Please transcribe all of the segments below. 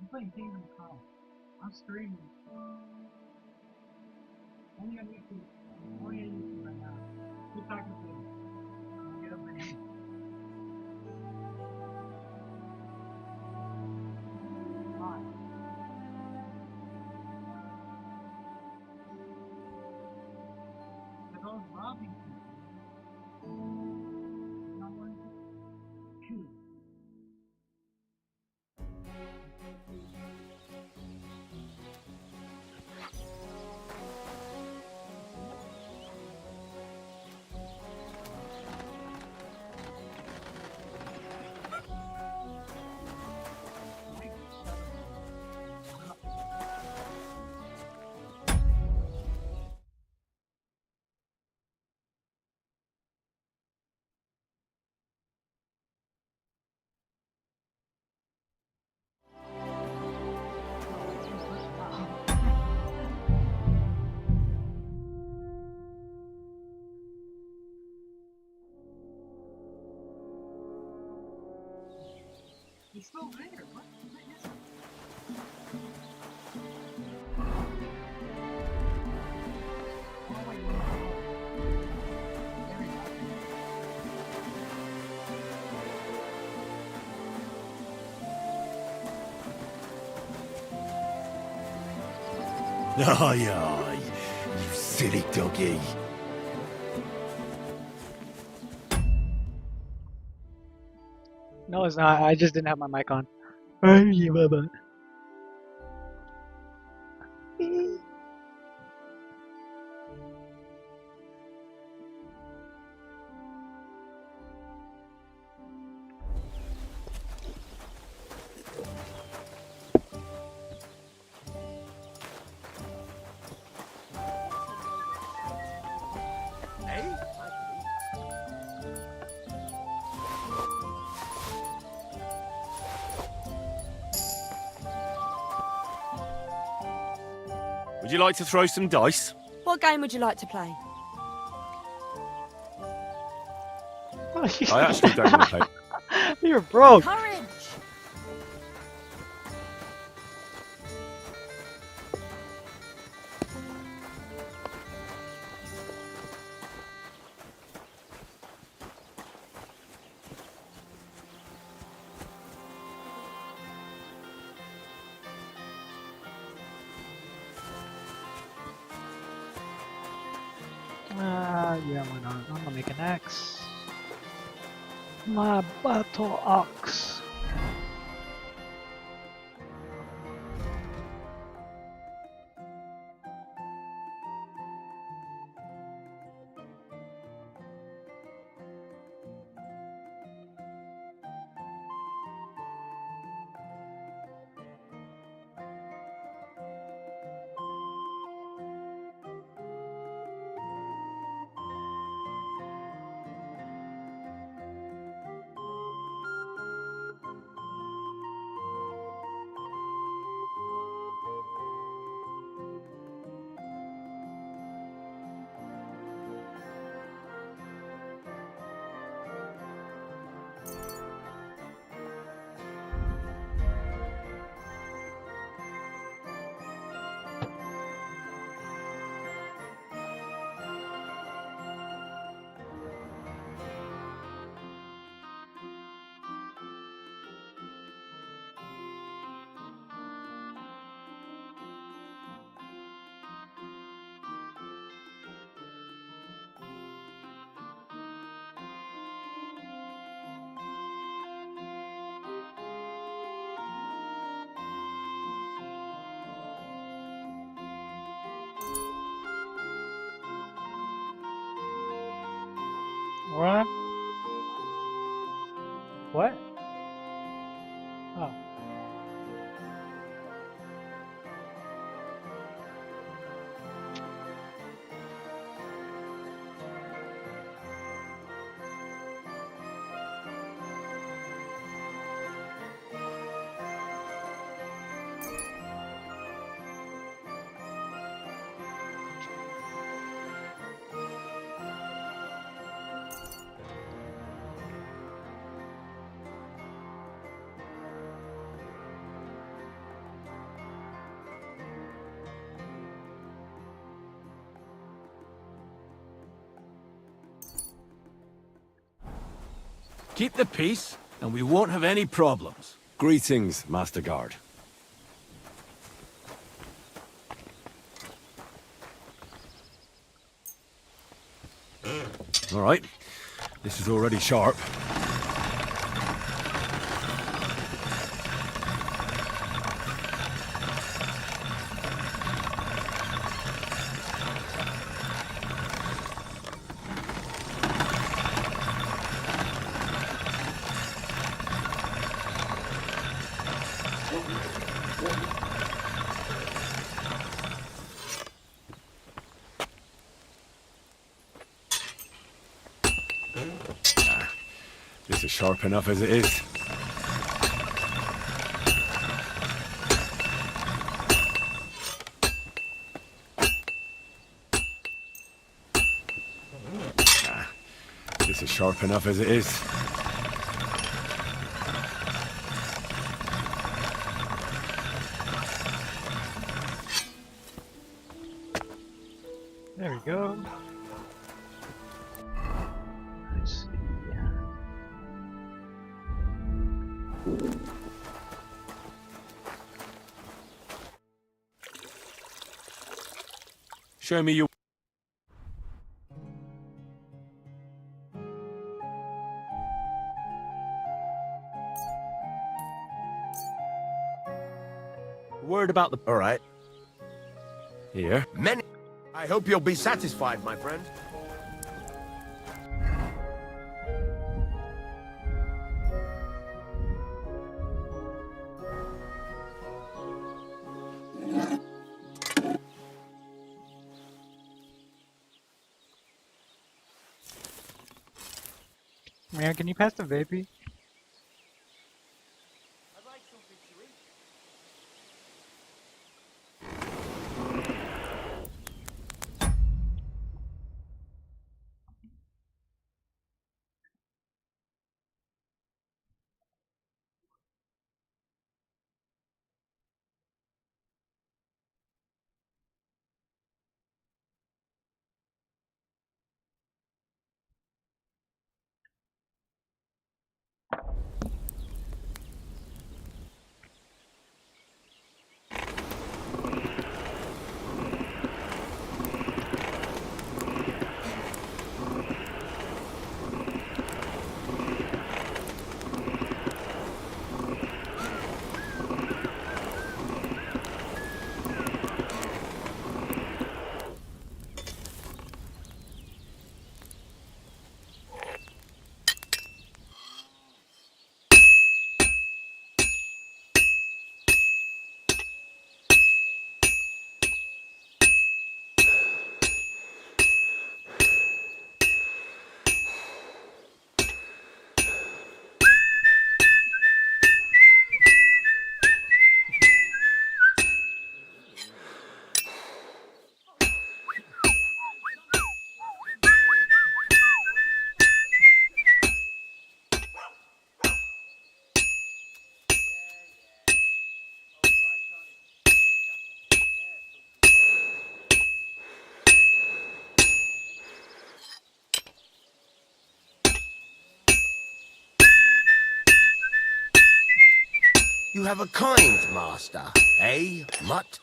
I'm playing games on the call. I'm streaming. Only on YouTube. Only on YouTube right now. Keep talking to me. Get up there. Why? Because I was robbing people. Not wanting to shoot. He's still there. What? What is it? Oh, wait, no. There we go. Aye, aye, you silly doggy. No, it's not. I just didn't have my mic on. Hey, Baba. Would you like to throw some dice? What game would you like to play? I actually don't want to play. You're broke. Courage! Yeah, why not? I'm gonna make an axe. My battle axe. What? What? Oh. Keep the peace, and we won't have any problems. Greetings, Master Guard. All right. This is already sharp. This is sharp enough as it is. This is sharp enough as it is. There we go. Let's see. Show me your... Word about the... All right. Here. Many. I hope you'll be satisfied, my friend. Man, can you pass the vapey? You have a kind master, eh, Mutt?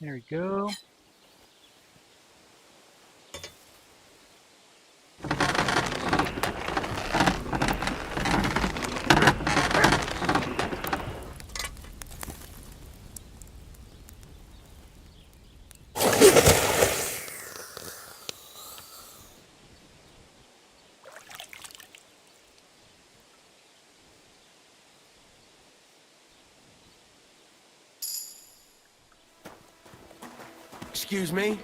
There we go. Excuse me?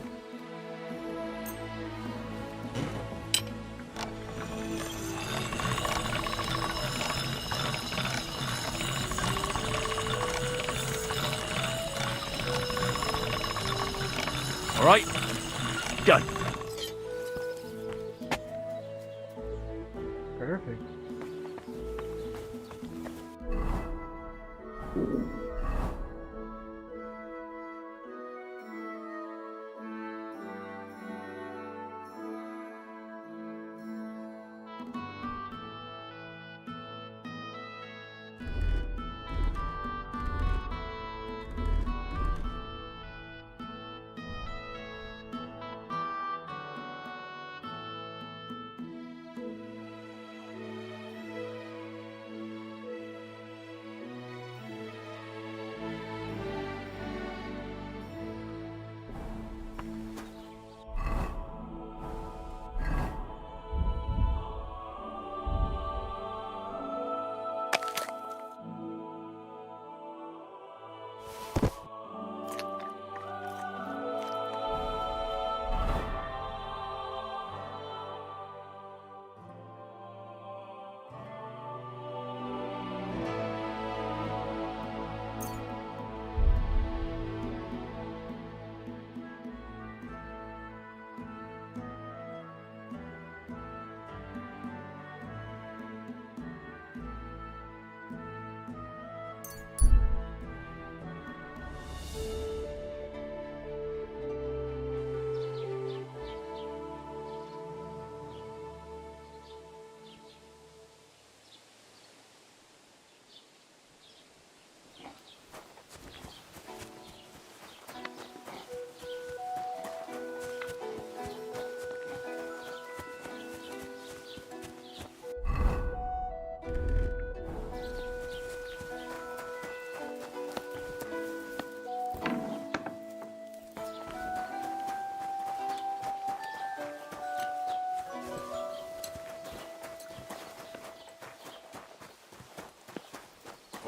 Right. Done. Perfect.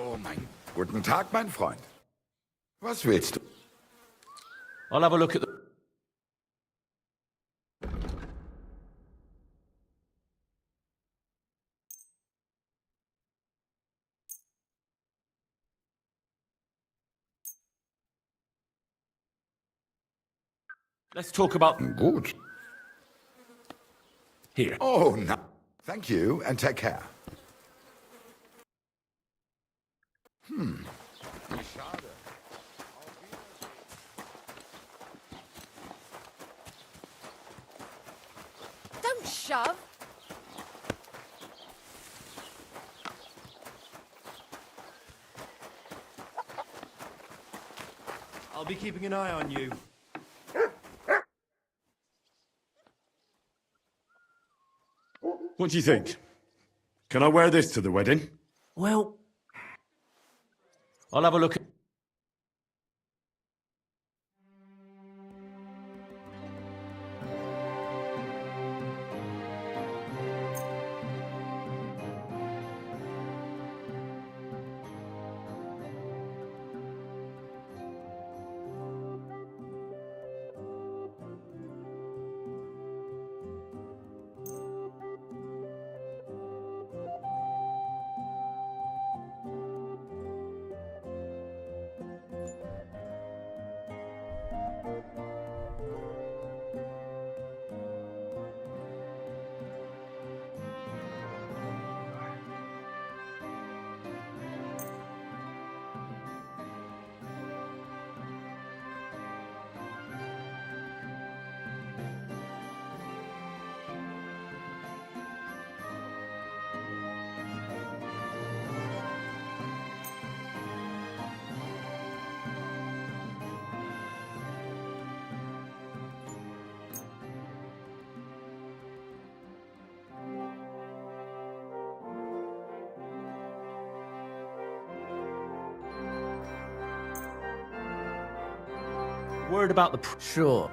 Oh mein... Guten Tag, mein Freund. Was willst du? I'll have a look at the... Let's talk about... Gut. Here. Oh, no. Thank you, and take care. Schade. Don't shove. I'll be keeping an eye on you. What do you think? Can I wear this to the wedding? Well... I'll have a look at... Word about the... Sure.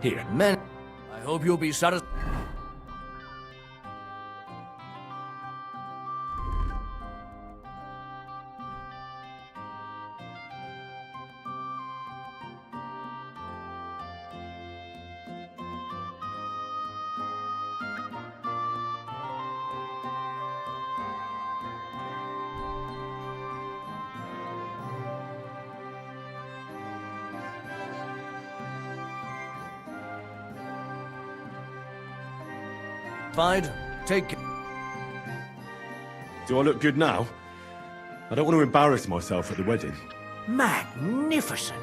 Here. Men, I hope you'll be satisfied. satisfied? Take care. Do I look good now? I don't want to embarrass myself at the wedding. Magnificent.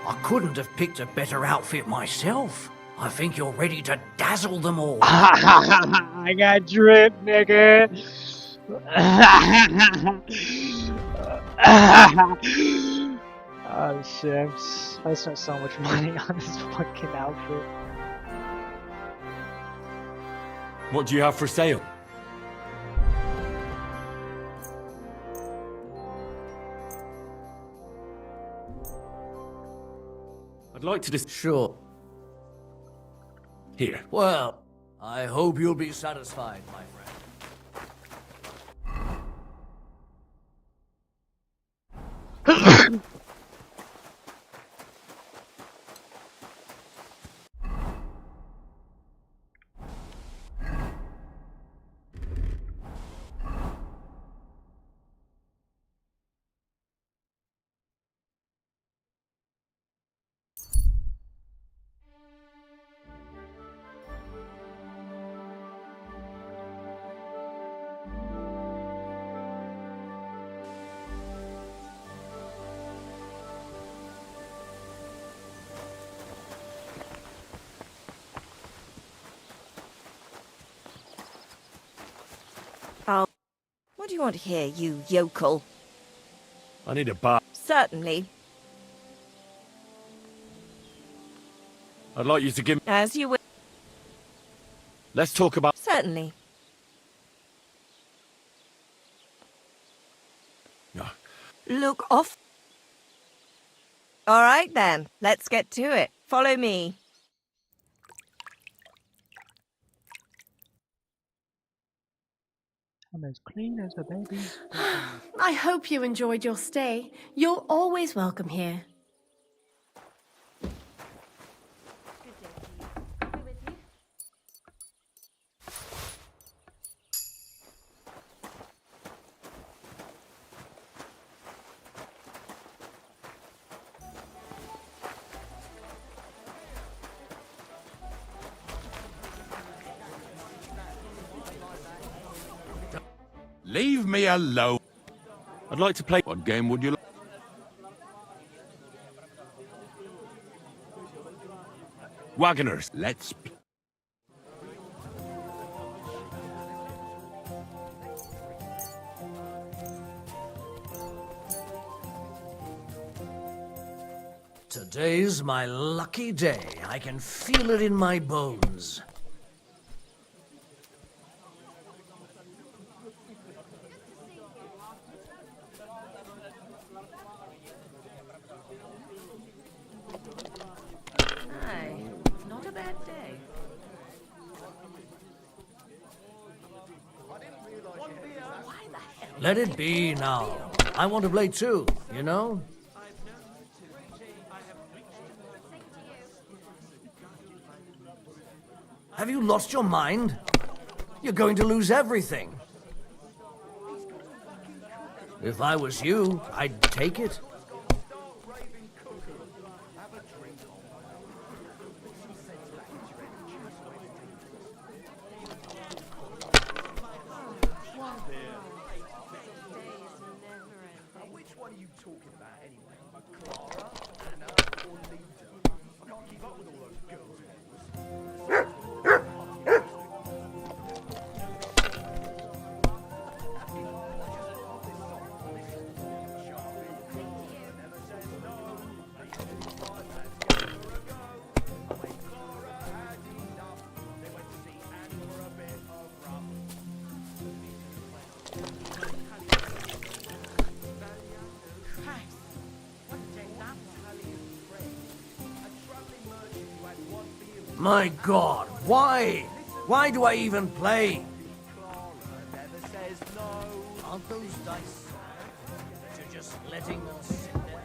I couldn't have picked a better outfit myself. I think you're ready to dazzle them all. I got drip, nigga. Oh shit, I spent so much money on this fucking outfit. What do you have for sale? I'd like to Sure. Here. Well, I hope you'll be satisfied, my friend. What do you want here, you yokel? I need a bath. Certainly. I'd like you to give me... As you will. Let's talk about... Certainly. No. Look off. All right then, let's get to it. Follow me. I'm as clean as a baby. I hope you enjoyed your stay. You're always welcome here. Leave me alone. I'd like to play... What game would you like? Wagoners. Let's... Today's my lucky day. I can feel it in my bones. Aye, not a bad day. Let it be now. I want to play too, you know? Have you lost your mind? You're going to lose everything. If I was you, I'd take it. My God, why? Why do I even play? Aren't those dice to just letting them sit there?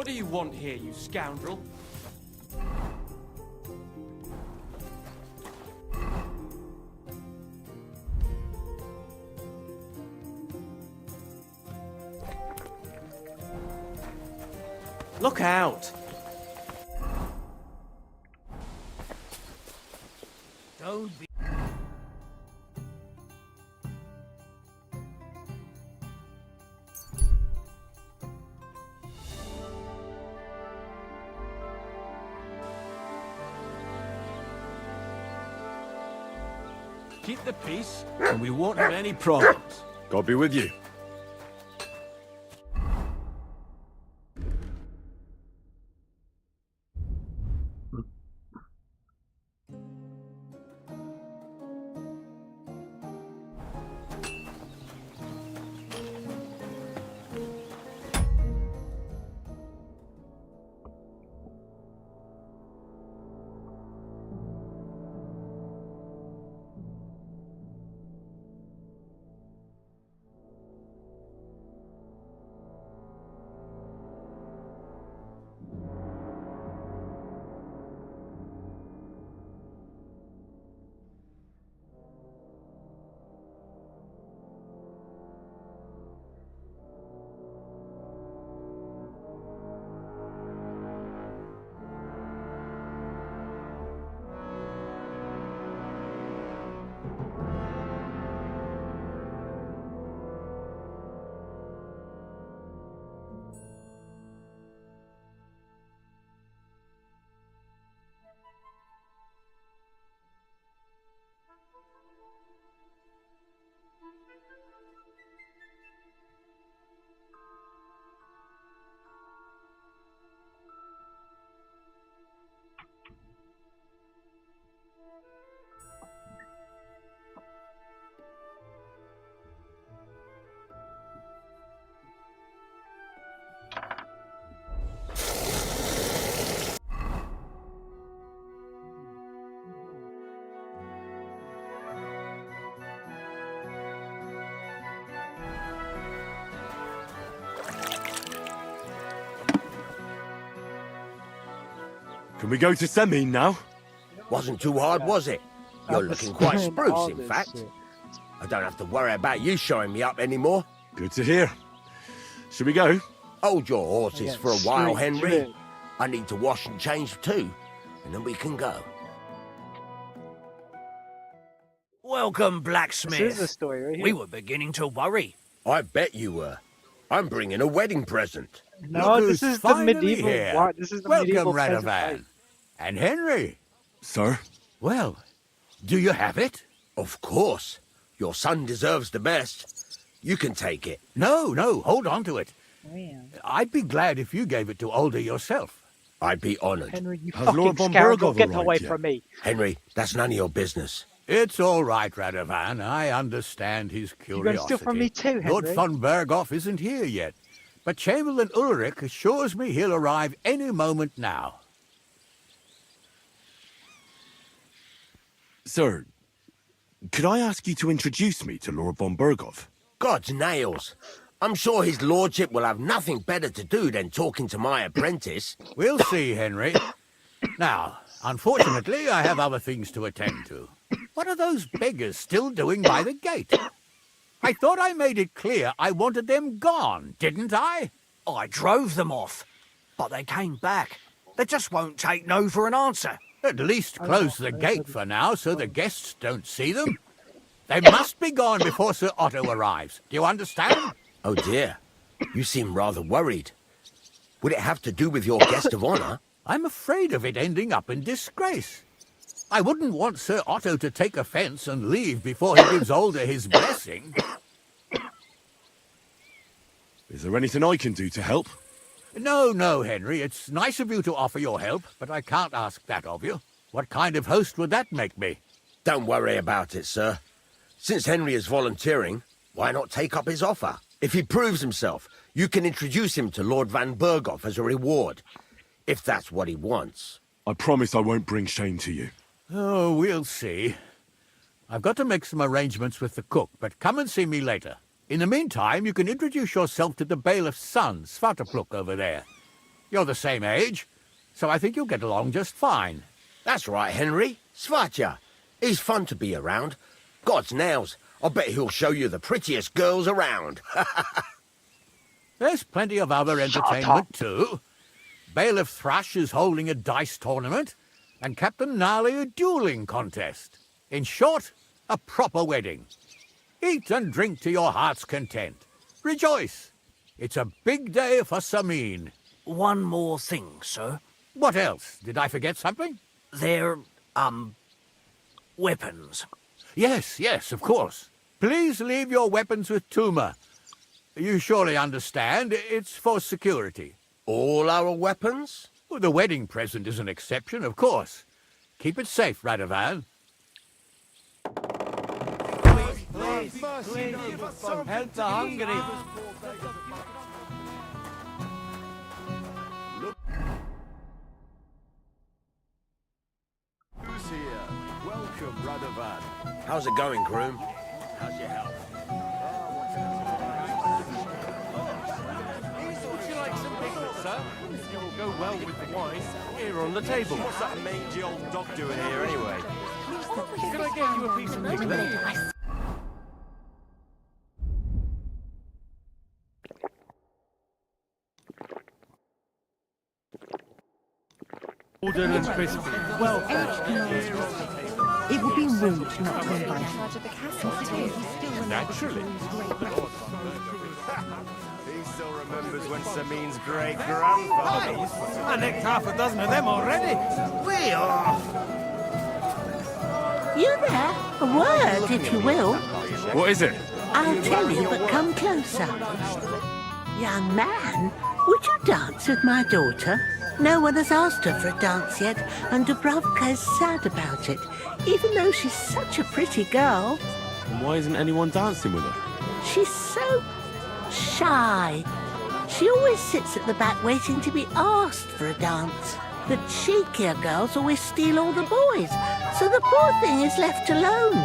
What do you want here, you scoundrel? Look out! Don't be... Keep the peace, and we won't have any problems. God be with you. Can we go to Semin now? Wasn't too hard, was it? You're looking quite spruce, in fact. Shit. I don't have to worry about you showing me up anymore. Good to hear. Should we go? Hold your horses Yeah, for a while, straight Henry. through. I need to wash and change too, and then we can go. Welcome, This is blacksmith. the story right here. We were beginning to worry. I bet you were. I'm bringing a wedding present. No, Look this who's is the finally medieval here. war. This is the Welcome, medieval peasant Radovan. fight. And Henry. Sir? Well, do you have it? Of course. Your son deserves the best. You can take it. No, hold on to it. Man. I'd be glad if you gave it to Alder yourself. I'd be honored. Henry, you Has fucking Lord von scoundrel, Berghoff get arrived away yet? from me. Henry, that's none of your business. It's all right, Radovan. I understand his You're curiosity. gonna steal from me too, Lord Henry. von Berghoff isn't here yet, but Chamberlain Ulrich assures me he'll arrive any moment now. Sir, could I ask you to introduce me to Lord von Berghoff? God's nails. I'm sure his lordship will have nothing better to do than talking to my apprentice. We'll see, Henry. Now, unfortunately, I have other things to attend to. What are those beggars still doing by the gate? I thought I made it clear I wanted them gone, didn't I? I drove them off, but they came back. They just won't take no for an answer. At least close the gate for now so the guests don't see them. They must be gone before Sir Otto arrives. Do you understand? Oh dear, you seem rather worried. Would it have to do with your guest of honor? I'm afraid of it ending up in disgrace. I wouldn't want Sir Otto to take offense and leave before he gives Alder his blessing. Is there anything I can do to help? No, Henry. It's nice of you to offer your help, but I can't ask that of you. What kind of host would that make me? Don't worry about it, sir. Since Henry is volunteering, why not take up his offer? If he proves himself, you can introduce him to Lord Van Berghoff as a reward, if that's what he wants. I promise I won't bring shame to you. Oh, we'll see. I've got to make some arrangements with the cook, but come and see me later. In the meantime, you can introduce yourself to the bailiff's son, Svatopluk, over there. You're the same age, so I think you'll get along just fine. That's right, Henry. Svatja. He's fun to be around. God's nails. I bet he'll show you the prettiest girls around. There's plenty of other entertainment, too. Bailiff Thrush is holding a dice tournament, and Captain Gnarly a dueling contest. In short, a proper wedding. Eat and drink to your heart's content. Rejoice. It's a big day for Sameen. One more thing, sir. What else? Did I forget something? They're, weapons. Yes, of course. Please leave your weapons with Tuma. You surely understand, it's for security. All our weapons? Well, the wedding present is an exception, of course. Keep it safe, Radovan. Help the hungry. Who's here? Welcome, Radovan. How's it going, groom? How's your health? Would you like some pickles, sir? It will go well with the wine. Here on the table. What's that mangy old dog doing here, anyway? Can I get you a piece of piglet? Golden and crispy. Well, It would be rude not to invite him. naturally. He still remembers when Sameen's great-grandfather... I nicked half a dozen of them already. We are... You there? A word, if you will. What is it? I'll tell you, but come closer. Young man, would you dance with my daughter? No one has asked her for a dance yet, and Dubravka is sad about it, even though she's such a pretty girl. And why isn't anyone dancing with her? She's so shy. She always sits at the back waiting to be asked for a dance. The cheekier girls always steal all the boys, so the poor thing is left alone.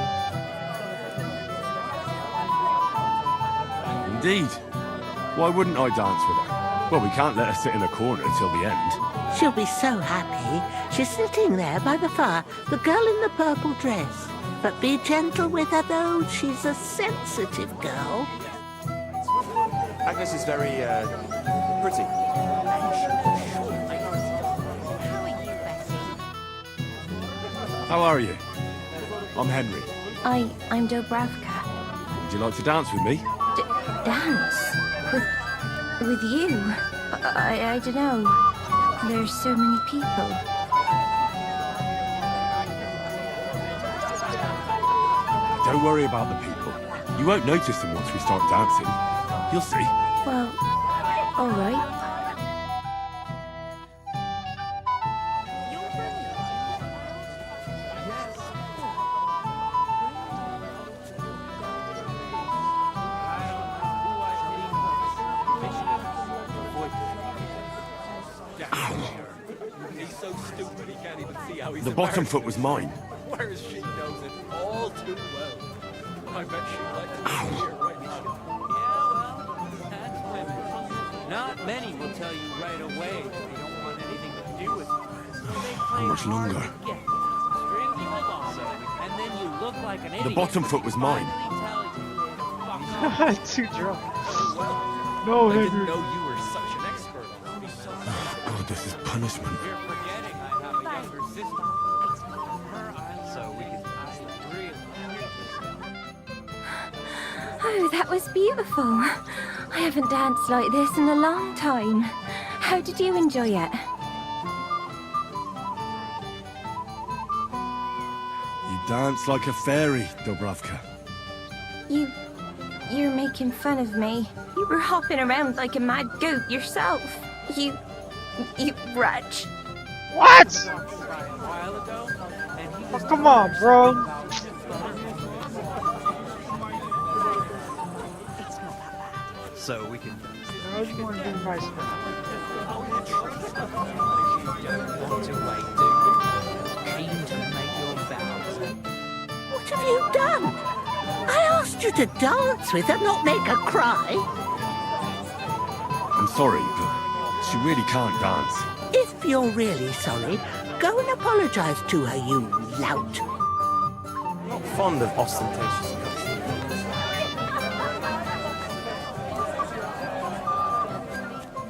Indeed. Why wouldn't I dance with her? Well, we can't let her sit in a corner till the end. She'll be so happy. She's sitting there by the fire, the girl in the purple dress. But be gentle with her, though. She's a sensitive girl. Agnes is very, pretty. How are you? I'm Henry. I'm Dobravka. Would you like to dance with me? Dance? With you? I don't know. There's so many people. Don't worry about the people. You won't notice them once we start dancing. You'll see. Well, all right. The bottom foot was mine. Whereas she knows it all too well. I bet she'd like to see it right now. Yeah, well, that's women. Not many will tell you right away that they don't want anything to do with you. How much longer? String you along, and then you look like an idiot. The bottom foot was mine. Too drunk. No, I didn't Henry. know you were such an expert on this. God, this is punishment. You're forgetting I have a younger sister. Her eyes, so we can really. Oh, that was beautiful. I haven't danced like this in a long time. How did you enjoy it? You dance like a fairy, Dobravka. You're making fun of me. You were hopping around like a mad goat yourself. You wretch. What? A while ago, and he Oh, come on, bro. so we can. I was going to be nice. Don't want to wait, do you? Keen to make your vows. What have you done? I asked you to dance with her, not make her cry. I'm sorry, but She really can't dance. If you're really sorry, go and apologise to her, you lout. Not fond of ostentatious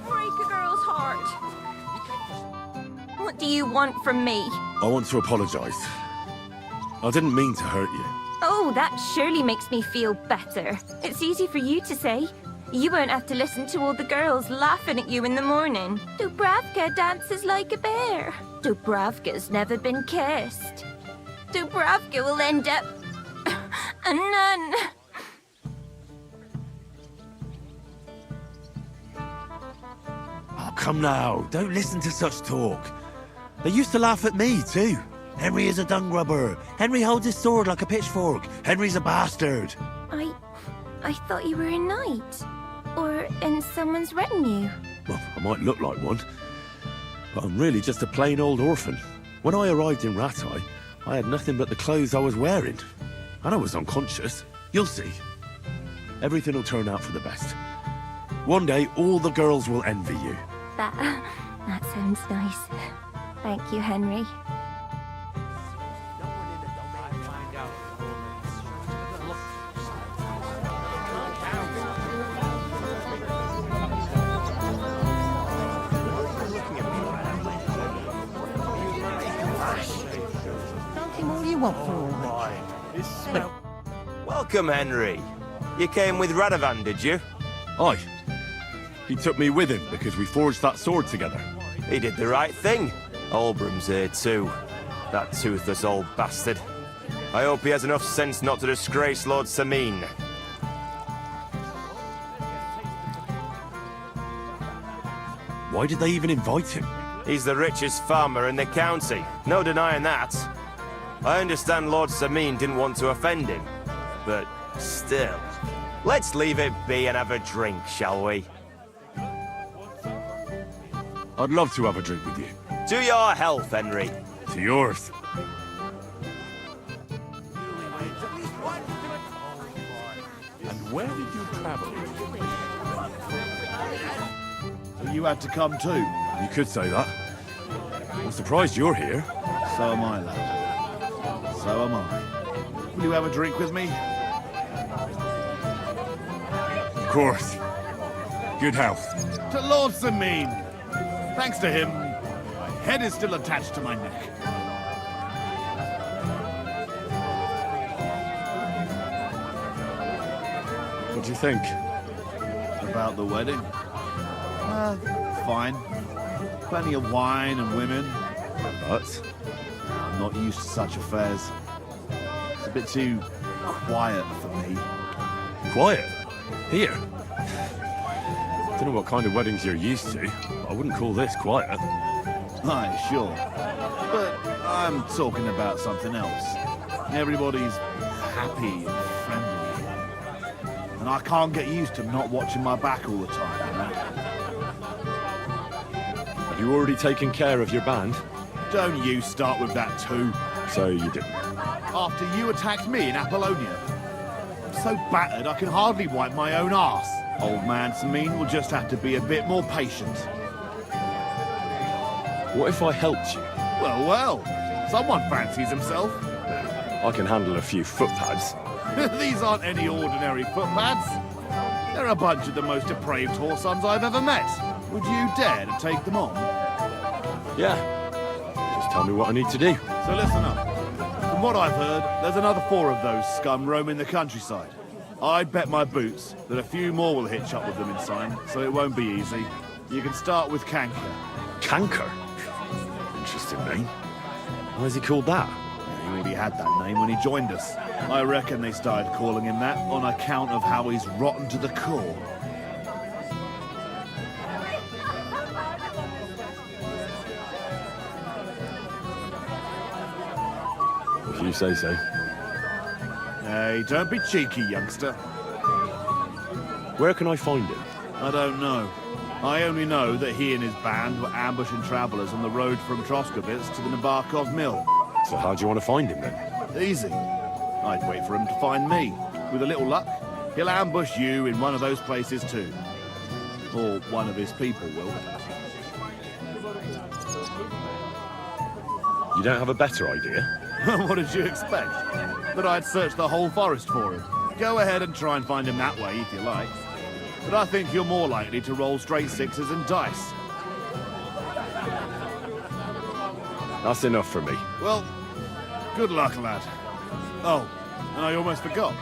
Break a girl's heart. What do you want from me? I want to apologise. I didn't mean to hurt you. Oh, that surely makes me feel better. It's easy for you to say. You won't have to listen to all the girls laughing at you in the morning. Dubravka dances like a bear. Dubravka's never been kissed. Dubravka will end up a nun. Oh, come now. Don't listen to such talk. They used to laugh at me, too. Henry is a dung grubber. Henry holds his sword like a pitchfork. Henry's a bastard. I thought you were a knight. Or in someone's retinue. Well, I might look like one, but I'm really just a plain old orphan. When I arrived in Rattay, I had nothing but the clothes I was wearing. And I was unconscious. You'll see. Everything will turn out for the best. One day, all the girls will envy you. That sounds nice. Thank you, Henry. Welcome, Henry. You came with Radovan, did you? Aye. He took me with him because we forged that sword together. He did the right thing. Olbram's here too. That toothless old bastard. I hope he has enough sense not to disgrace Lord Sameen. Why did they even invite him? He's the richest farmer in the county. No denying that. I understand Lord Sameen didn't want to offend him. But still, let's leave it be and have a drink, shall we? I'd love to have a drink with you. To your health, Henry. To yours. And where did you travel? So you had to come too? You could say that. I'm surprised you're here. So am I, lad. So am I. Will you have a drink with me? Of course. Good health. To Lord Sameen. Thanks to him, my head is still attached to my neck. What do you think? About the wedding? Fine. Plenty of wine and women. But? I'm not used to such affairs. It's a bit too quiet for me. Quiet? Here? Don't know what kind of weddings you're used to, but I wouldn't call this quiet. Aye, sure. But I'm talking about something else. Everybody's happy and friendly. And I can't get used to not watching my back all the time, you know? Have you already taken care of your band? Don't you start with that too. So you didn't. After you attacked me in Apollonia. I'm so battered I can hardly wipe my own arse. Old man Sameen will just have to be a bit more patient. What if I helped you? Well, someone fancies himself. I can handle a few footpads. These aren't any ordinary footpads. They're a bunch of the most depraved whoresons I've ever met. Would you dare to take them on? Yeah. Just tell me what I need to do. So listen up. From what I've heard, there's another 4 of those scum roaming the countryside. I'd bet my boots that a few more will hitch up with them in time, so it won't be easy. You can start with Canker. Canker? Interesting name. Why is he called that? He already had that name when he joined us. I reckon they started calling him that on account of how he's rotten to the core. If you say so. Hey, don't be cheeky, youngster. Where can I find him? I don't know. I only know that he and his band were ambushing travellers on the road from Troskovitz to the Nabarkov mill. So how do you want to find him then? Easy. I'd wait for him to find me. With a little luck, he'll ambush you in one of those places too. Or one of his people will. You don't have a better idea? What did you expect? That I'd search the whole forest for him? Go ahead and try and find him that way if you like. But I think you're more likely to roll straight sixes and dice. That's enough for me. Well, good luck, lad. Oh, and I almost forgot.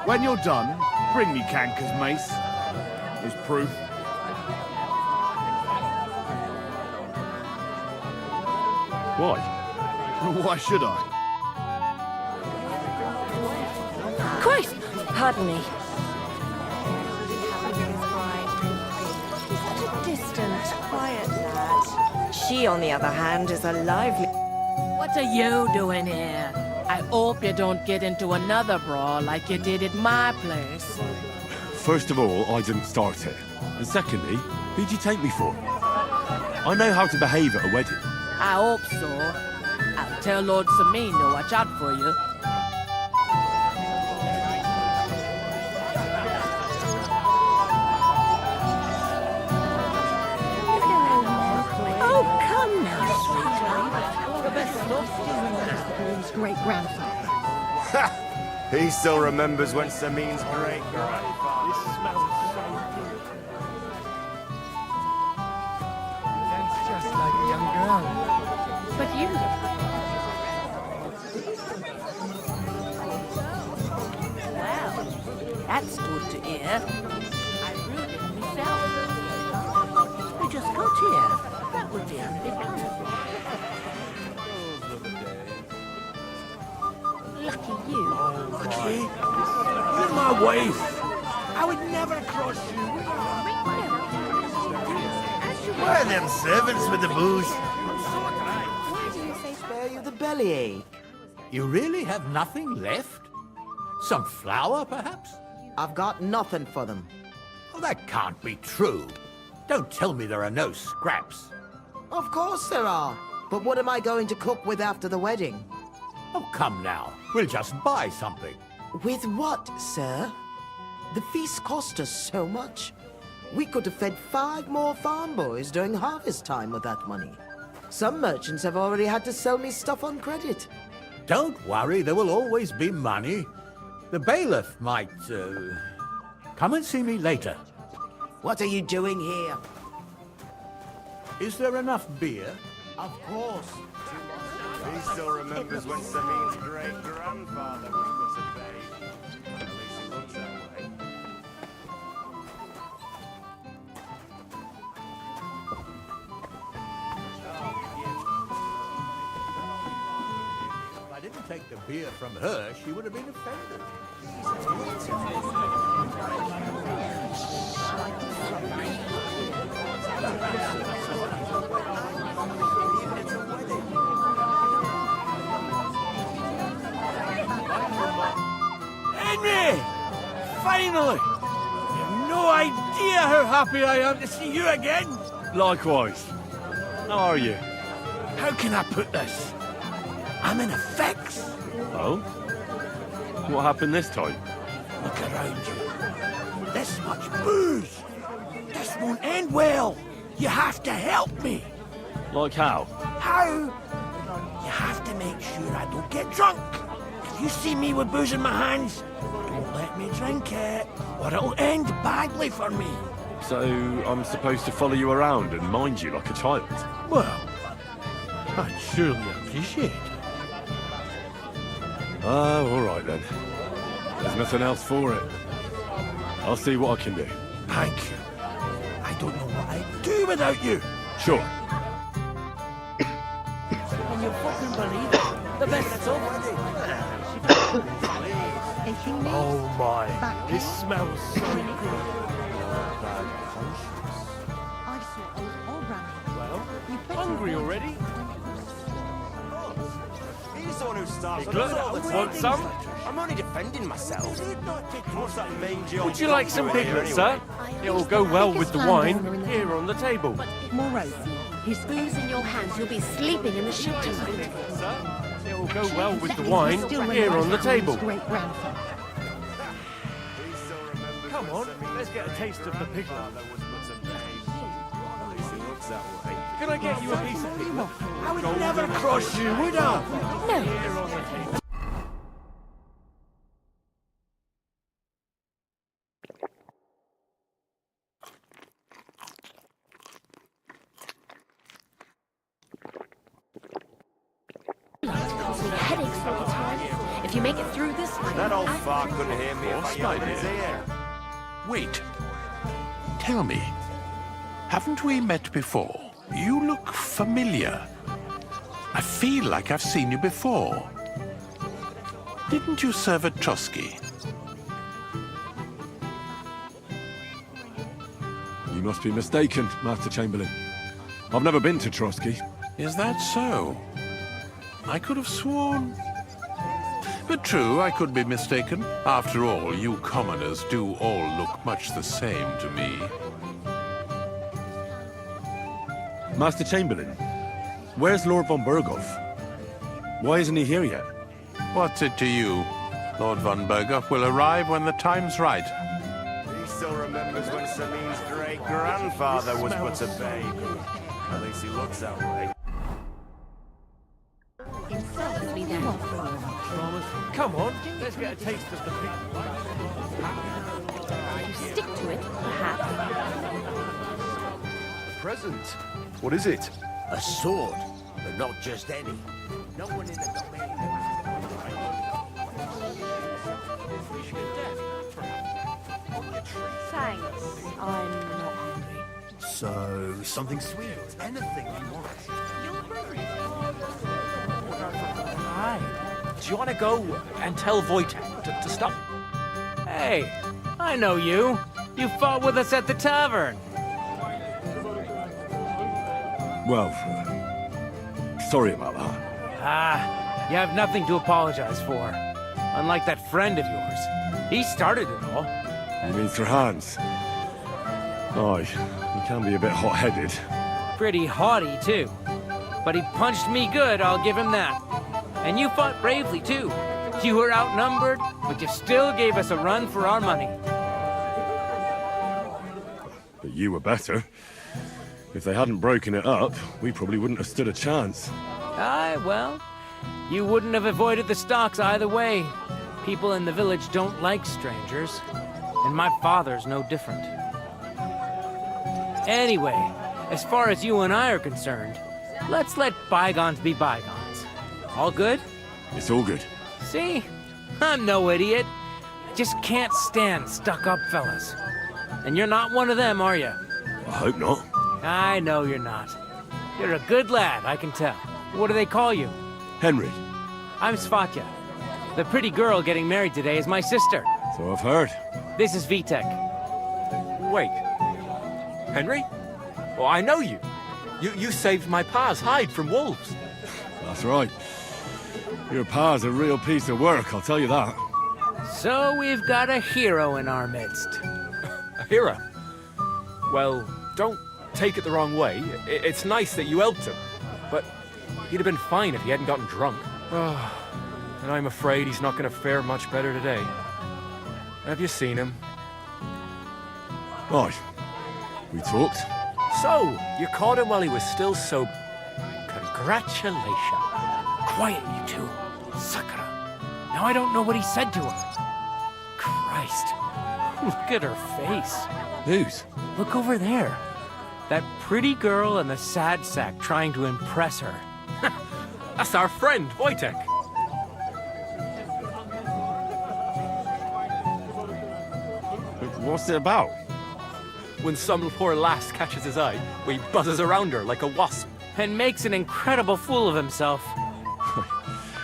When you're done, bring me Kanker's mace. As proof. Why? Why should I? Christ! Pardon me. Such a distant, quiet lad. She, on the other hand, is a lively... What are you doing here? I hope you don't get into another brawl like you did at my place. First of all, I didn't start it. And secondly, who'd you take me for? I know how to behave at a wedding. I hope so. I'll tell Lord Sameen to watch out for you. Oh, come now, sweetheart. The best Master's great-grandfather. He still remembers when Sameen's great-grandfather... This smells so good. That's just like a young girl. But you... Well, that's good to hear. I brewed it myself. We just got here. That would be unbecoming. Lucky you. Lucky? You're my wife. I would never cross you. Where are them servants with the booze? Why do you say spare you the bellyache? You really have nothing left? Some flour, perhaps? I've got nothing for them. Oh, that can't be true. Don't tell me there are no scraps. Of course there are. But what am I going to cook with after the wedding? Oh, come now. We'll just buy something. With what, sir? The feast cost us so much. We could have fed 5 more farm boys during harvest time with that money. Some merchants have already had to sell me stuff on credit. Don't worry, there will always be money. The bailiff might, come and see me later. What are you doing here? Is there enough beer? Of course. He still remembers when Sameen's great-grandfather was but a babe. At least he looks that way. If I didn't take the beer from her, she would have been offended. Henry! Finally! You have no idea how happy I am to see you again. Likewise. How are you? How can I put this? I'm in a fix. Oh? What happened this time? Look around you. This much booze. This won't end well. You have to help me. Like how? How? You have to make sure I don't get drunk. If you see me with booze in my hands, don't let me drink it, or it'll end badly for me. So I'm supposed to follow you around and mind you like a child? Well, I'd surely appreciate it. Oh, all right then. There's nothing else for it. I'll see what I can do. Thank you. I don't know what I'd do without you. Sure. Can you fucking believe it? The best stuff. Oh my, this smells so good. I saw old O'Brien. Well, hungry already? He's the one who starts Good. Want some? I'm only defending myself. What's that mangy Would you like some piglets, sir? It will go well with the wine here on the table. Moreover, His booze in your hands, you'll be sleeping in the shed tonight. It will go well with the wine here on the table. Great-grandfather. Come on, let's get a taste of the piglet. At least he looks that way. Can I get you a piece of paper? I would never cross you, would I? No. Headaches all the time. If you make it through this fight, That old fart couldn't hear me if I yelled in his ear. Wait. Tell me, haven't we met before? You look familiar. I feel like I've seen you before. Didn't you serve at Trotsky? You must be mistaken, Master Chamberlain. I've never been to Trotsky. Is that so? I could have sworn. But true, I could be mistaken. After all, you commoners do all look much the same to me. Master Chamberlain, where's Lord von Berghoff? Why isn't he here yet? What's it to you? Lord von Berghoff will arrive when the time's right. He still remembers when Samin's great-grandfather was but a babe. At least he looks that way. Come on, let's get a taste of the pig. if you stick to it, perhaps. A present? What is it? A sword, but not just any. No one in the domain. Thanks. I'm not hungry. So, something sweet. Anything you want. Hi. Do you want to go and tell Wojtek to stop? Hey, I know you. You fought with us at the tavern. Well, sorry about that. Ah, you have nothing to apologize for. Unlike that friend of yours. He started it all. You mean Sir Hans? Aye, he can be a bit hot-headed. Pretty haughty, too. But he punched me good, I'll give him that. And you fought bravely, too. You were outnumbered, but you still gave us a run for our money. But you were better. If they hadn't broken it up, we probably wouldn't have stood a chance. Aye, well, you wouldn't have avoided the stocks either way. People in the village don't like strangers. And my father's no different. Anyway, as far as you and I are concerned, let's let bygones be bygones. All good? It's all good. See? I'm no idiot. I just can't stand stuck-up fellas. And you're not one of them, are you? I hope not. I know you're not. You're a good lad, I can tell. What do they call you? Henry. I'm Svatya. The pretty girl getting married today is my sister. So I've heard. This is Vitek. Wait. Henry? Well, I know you. You saved my pa's hide from wolves. That's right. Your pa's a real piece of work, I'll tell you that. So we've got a hero in our midst. A hero? Well, don't take it the wrong way. It's nice that you helped him. But he'd have been fine if he hadn't gotten drunk. And I'm afraid he's not going to fare much better today. Have you seen him? Right. We talked. So, you caught him while he was still sober. Congratulations. Quiet, you two. Sakura. Now I don't know what he said to her. Christ. Look at her face. Whose? Look over there. That pretty girl and the sad sack trying to impress her. That's our friend, Wojtek. What's it about? When some poor lass catches his eye, he buzzes around her like a wasp. And makes an incredible fool of himself.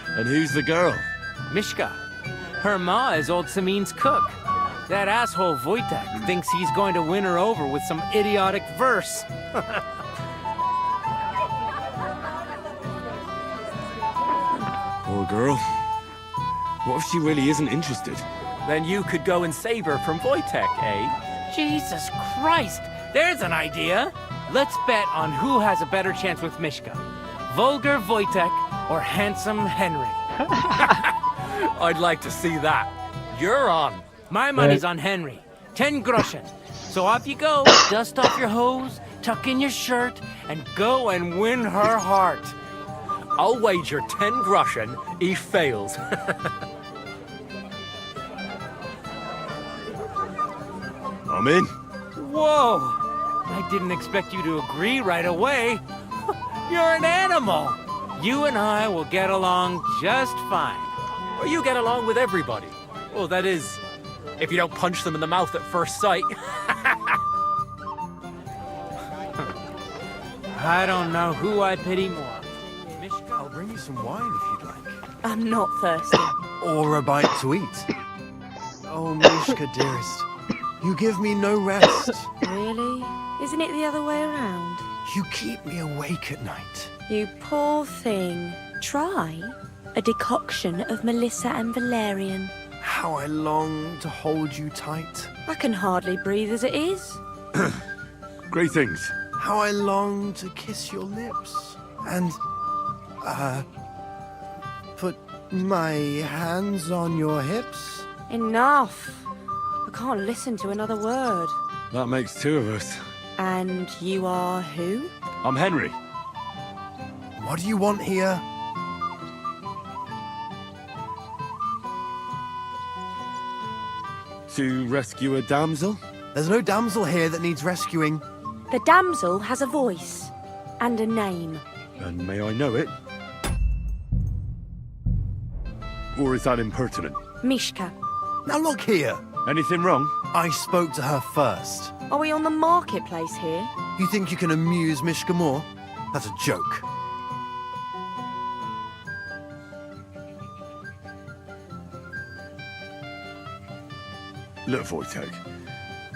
And who's the girl? Mishka. Her ma is old Samin's cook. That asshole Wojtek thinks he's going to win her over with some idiotic verse. Poor girl. What if she really isn't interested? Then you could go and save her from Wojtek, eh? Jesus Christ! There's an idea! Let's bet on who has a better chance with Mishka. Vulgar Wojtek or handsome Henry. I'd like to see that. You're on. My money's on Henry. 10 groschen. So off you go. Dust off your hose, tuck in your shirt, and go and win her heart. I'll wager 10 groschen he fails. I'm in. Whoa! I didn't expect you to agree right away. You're an animal. You and I will get along just fine. Well, you get along with everybody. Well, that is, if you don't punch them in the mouth at first sight. I don't know who I pity more. I'll bring you some wine if you'd like. I'm not thirsty. Or a bite to eat. Oh, Mishka, dearest. You give me no rest. Really? Isn't it the other way around? You keep me awake at night. You poor thing. Try a decoction of Melissa and Valerian. How I long to hold you tight. I can hardly breathe as it is. Greetings. How I long to kiss your lips. And, put my hands on your hips. Enough. I can't listen to another word. That makes 2 of us. And you are who? I'm Henry. What do you want here? To rescue a damsel? There's no damsel here that needs rescuing. The damsel has a voice and a name. And may I know it? Or is that impertinent? Mishka. Now look here. Anything wrong? I spoke to her first. Are we on the marketplace here? You think you can amuse Mishka more? That's a joke. Look, Wojtek,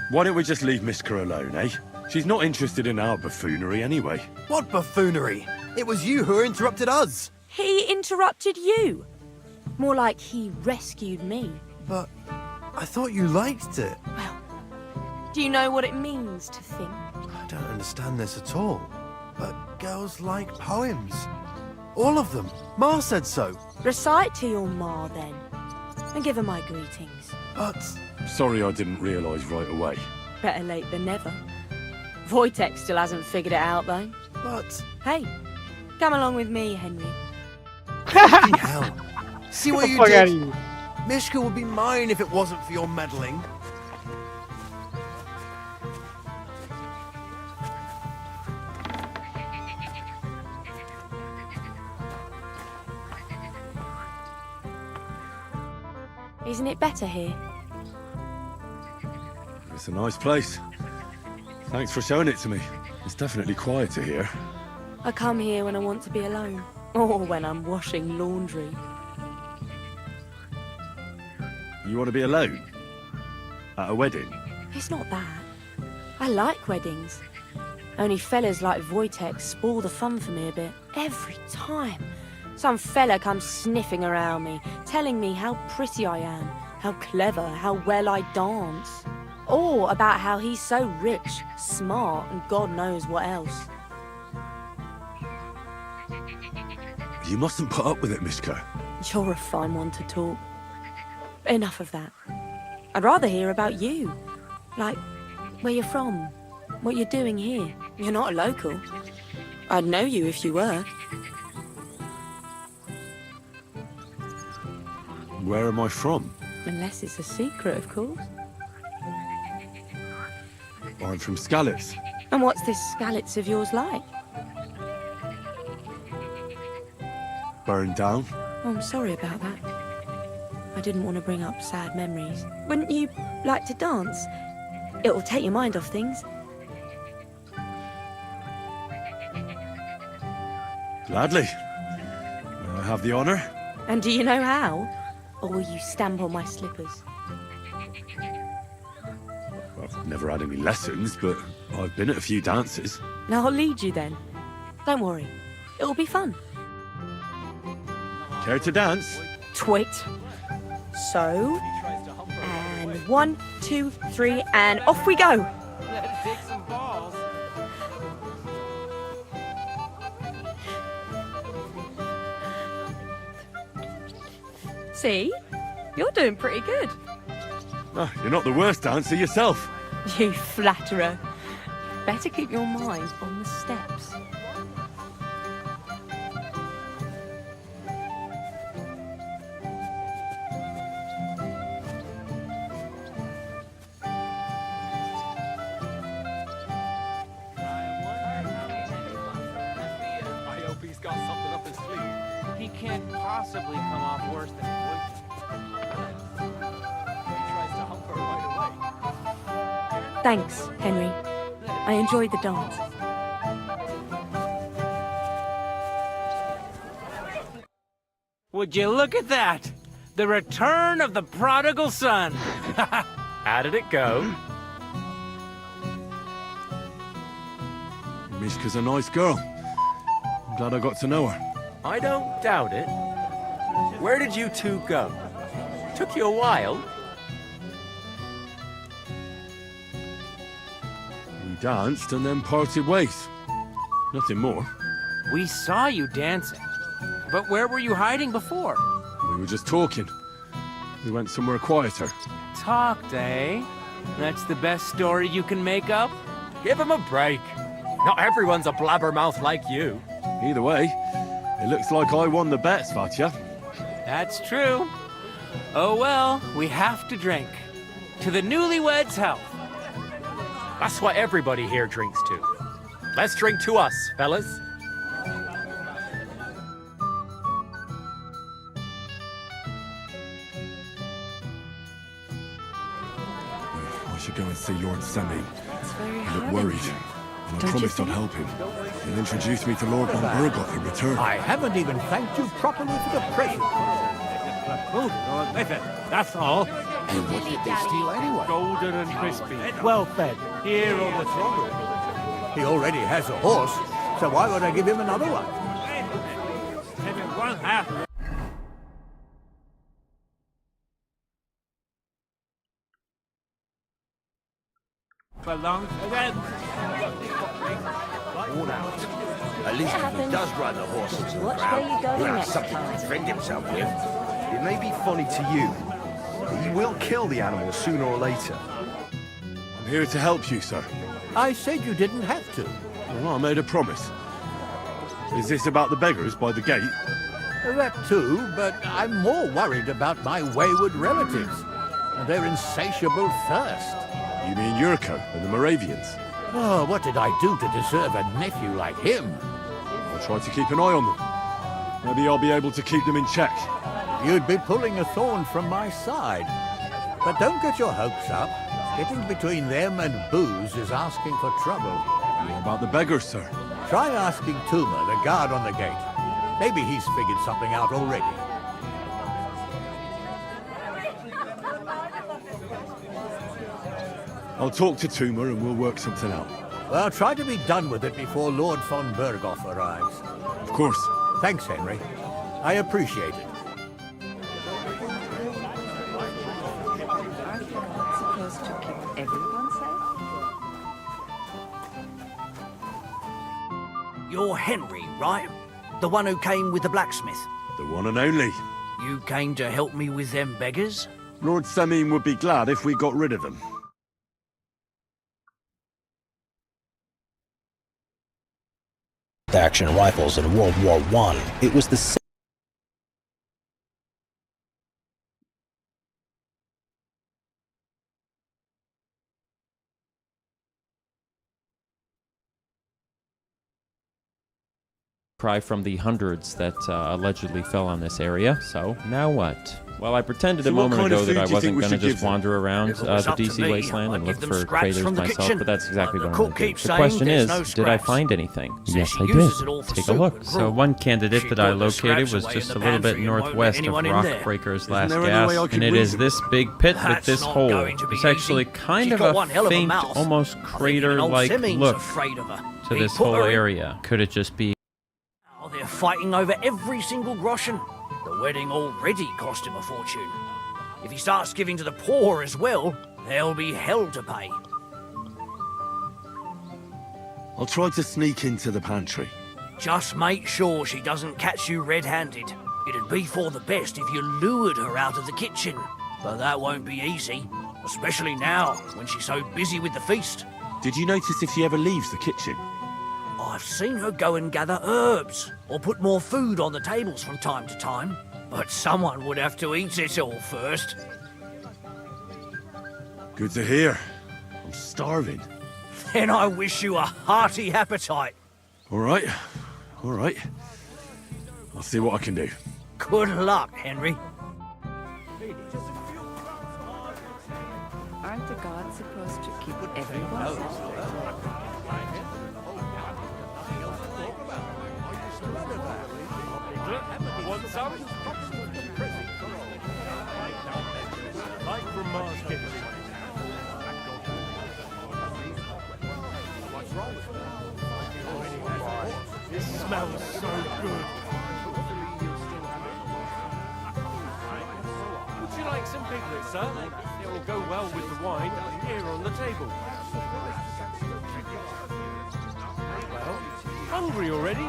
why don't we just leave Mishka alone, eh? She's not interested in our buffoonery anyway. What buffoonery? It was you who interrupted us. He interrupted you. More like he rescued me. But I thought you liked it. Well, do you know what it means to think? I don't understand this at all. But girls like poems. All of them. Ma said so. Recite to your ma, then. And give her my greetings. But... Sorry I didn't realise right away. Better late than never. Wojtek still hasn't figured it out, though. But... Hey, come along with me, Henry. Fucking hell. See what you Fuck outta did? here. Mishka would be mine if it wasn't for your meddling. Isn't it better here? It's a nice place. Thanks for showing it to me. It's definitely quieter here. I come here when I want to be alone. Or when I'm washing laundry. You want to be alone? At a wedding? It's not that. I like weddings. Only fellas like Wojtek spoil the fun for me a bit. Every time. Some fella comes sniffing around me, telling me how pretty I am, how clever, how well I dance. Or about how he's so rich, smart, and God knows what else. You mustn't put up with it, Mishka. You're a fine one to talk. Enough of that. I'd rather hear about you. Like, where you're from, what you're doing here. You're not a local. I'd know you if you were. Where am I from? Unless it's a secret, of course. I'm from Skalitz. And what's this Skalitz of yours like? Burned down. Oh, I'm sorry about that. I didn't want to bring up sad memories. Wouldn't you like to dance? It'll take your mind off things. Gladly. May I have the honour? And do you know how? Or will you stamp on my slippers? I've never had any lessons, but I've been at a few dances. Now I'll lead you then. Don't worry. It'll be fun. Care to dance? Twit. So, and 1, 2, 3, and off we go. Let's dig some balls. See? You're doing pretty good. Oh, you're not the worst dancer yourself. You flatterer. better keep your mind on the steps. I hope he's got something up his sleeve. He can't possibly come off worse than poison. He tries to help her right away. Thanks, Henry. I enjoyed the dance. Would you look at that? The return of the prodigal son. How did it go? Mishka's a nice girl. I'm glad I got to know her. I don't doubt it. Where did you two go? Took you a while. We danced and then parted ways. Nothing more. We saw you dancing. But where were you hiding before? We were just talking. We went somewhere quieter. Talked, eh? That's the best story you can make up? Give him a break. Not everyone's a blabbermouth like you. Either way, it looks like I won the bet, Svatya. That's true. Oh well, we have to drink. To the newlyweds' health. That's what everybody here drinks to. Let's drink to us, fellas. I should go and see Lord Semi. It's very I look hard. worried, and I promised I'd help him. He'll introduce me to Lord Van Bergoff in return. I haven't even thanked you properly for the present. That's all. And what did they steal anyway? Golden and crispy. Well fed. Here on the throttle. He already has a horse, so why would I give him another one? Belongs to them. Worn out. At least if he does ride the horses to the Watch ground, where you go he'll have next something time. to defend himself with. It may be funny to you, but he will kill the animal sooner or later. I'm here to help you, sir. I said you didn't have to. Well, I made a promise. Is this about the beggars by the gate? That too, but I'm more worried about my wayward relatives and their insatiable thirst. You mean Yurko and the Moravians? Oh, what did I do to deserve a nephew like him? I'll try to keep an eye on them. Maybe I'll be able to keep them in check. You'd be pulling a thorn from my side. But don't get your hopes up. Getting between them and booze is asking for trouble. What about the beggars, sir? Try asking Tuma, the guard on the gate. Maybe he's figured something out already. I'll talk to Tuma and we'll work something out. Well, try to be done with it before Lord von Bergoff arrives. Of course. Thanks, Henry. I appreciate it. Supposed to keep everyone safe? You're Henry, right? The one who came with the blacksmith. The one and only. You came to help me with them beggars? Lord Samin would be glad if we got rid of them. Action rifles in World War I. It was the cry from the hundreds that allegedly fell on this area. So, now what? Well, I pretended a moment ago that I wasn't going to just wander around the DC wasteland and look for craters myself, but that's exactly what I'm going to do. The question is, did I find anything? Yes, I did. Take a look. So one candidate that I located was just a little bit northwest of Rockbreaker's last gas, and it is this big pit with this hole. It's actually kind of a faint, almost crater-like look to this whole area. Could it just be... They're fighting over every single groschen. The wedding already cost him a fortune. If he starts giving to the poor as well, there'll be hell to pay. I'll try to sneak into the pantry. Just make sure she doesn't catch you red-handed. It'd be for the best if you lured her out of the kitchen. But that won't be easy, especially now when she's so busy with the feast. Did you notice if she ever leaves the kitchen? I've seen her go and gather herbs, or put more food on the tables from time to time. But someone would have to eat it all first. Good to hear. I'm starving. Then I wish you a hearty appetite. All right. All right. I'll see what I can do. Good luck, Henry. Aren't the gods supposed to keep everyone safe? Want some? Like from Mars Kitchen. What's wrong with it? It smells so good. Would you like some piglets, sir? It will go well with the wine here on the table. Well, hungry already?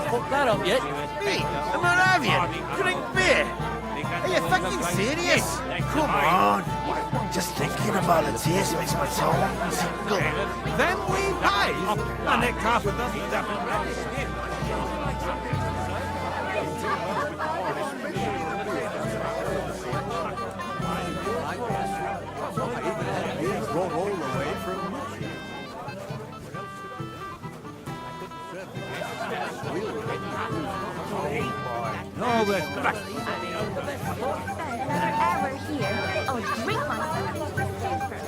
Put that up yet? Me? I'm Moravian. Drink beer. Are you fucking serious? Come on. Just thinking about the taste makes my tongue tingle. Then we pay. And it carpet doesn't definitely. All the way from No, we're back. Another hour here. I'll drink myself into a temper.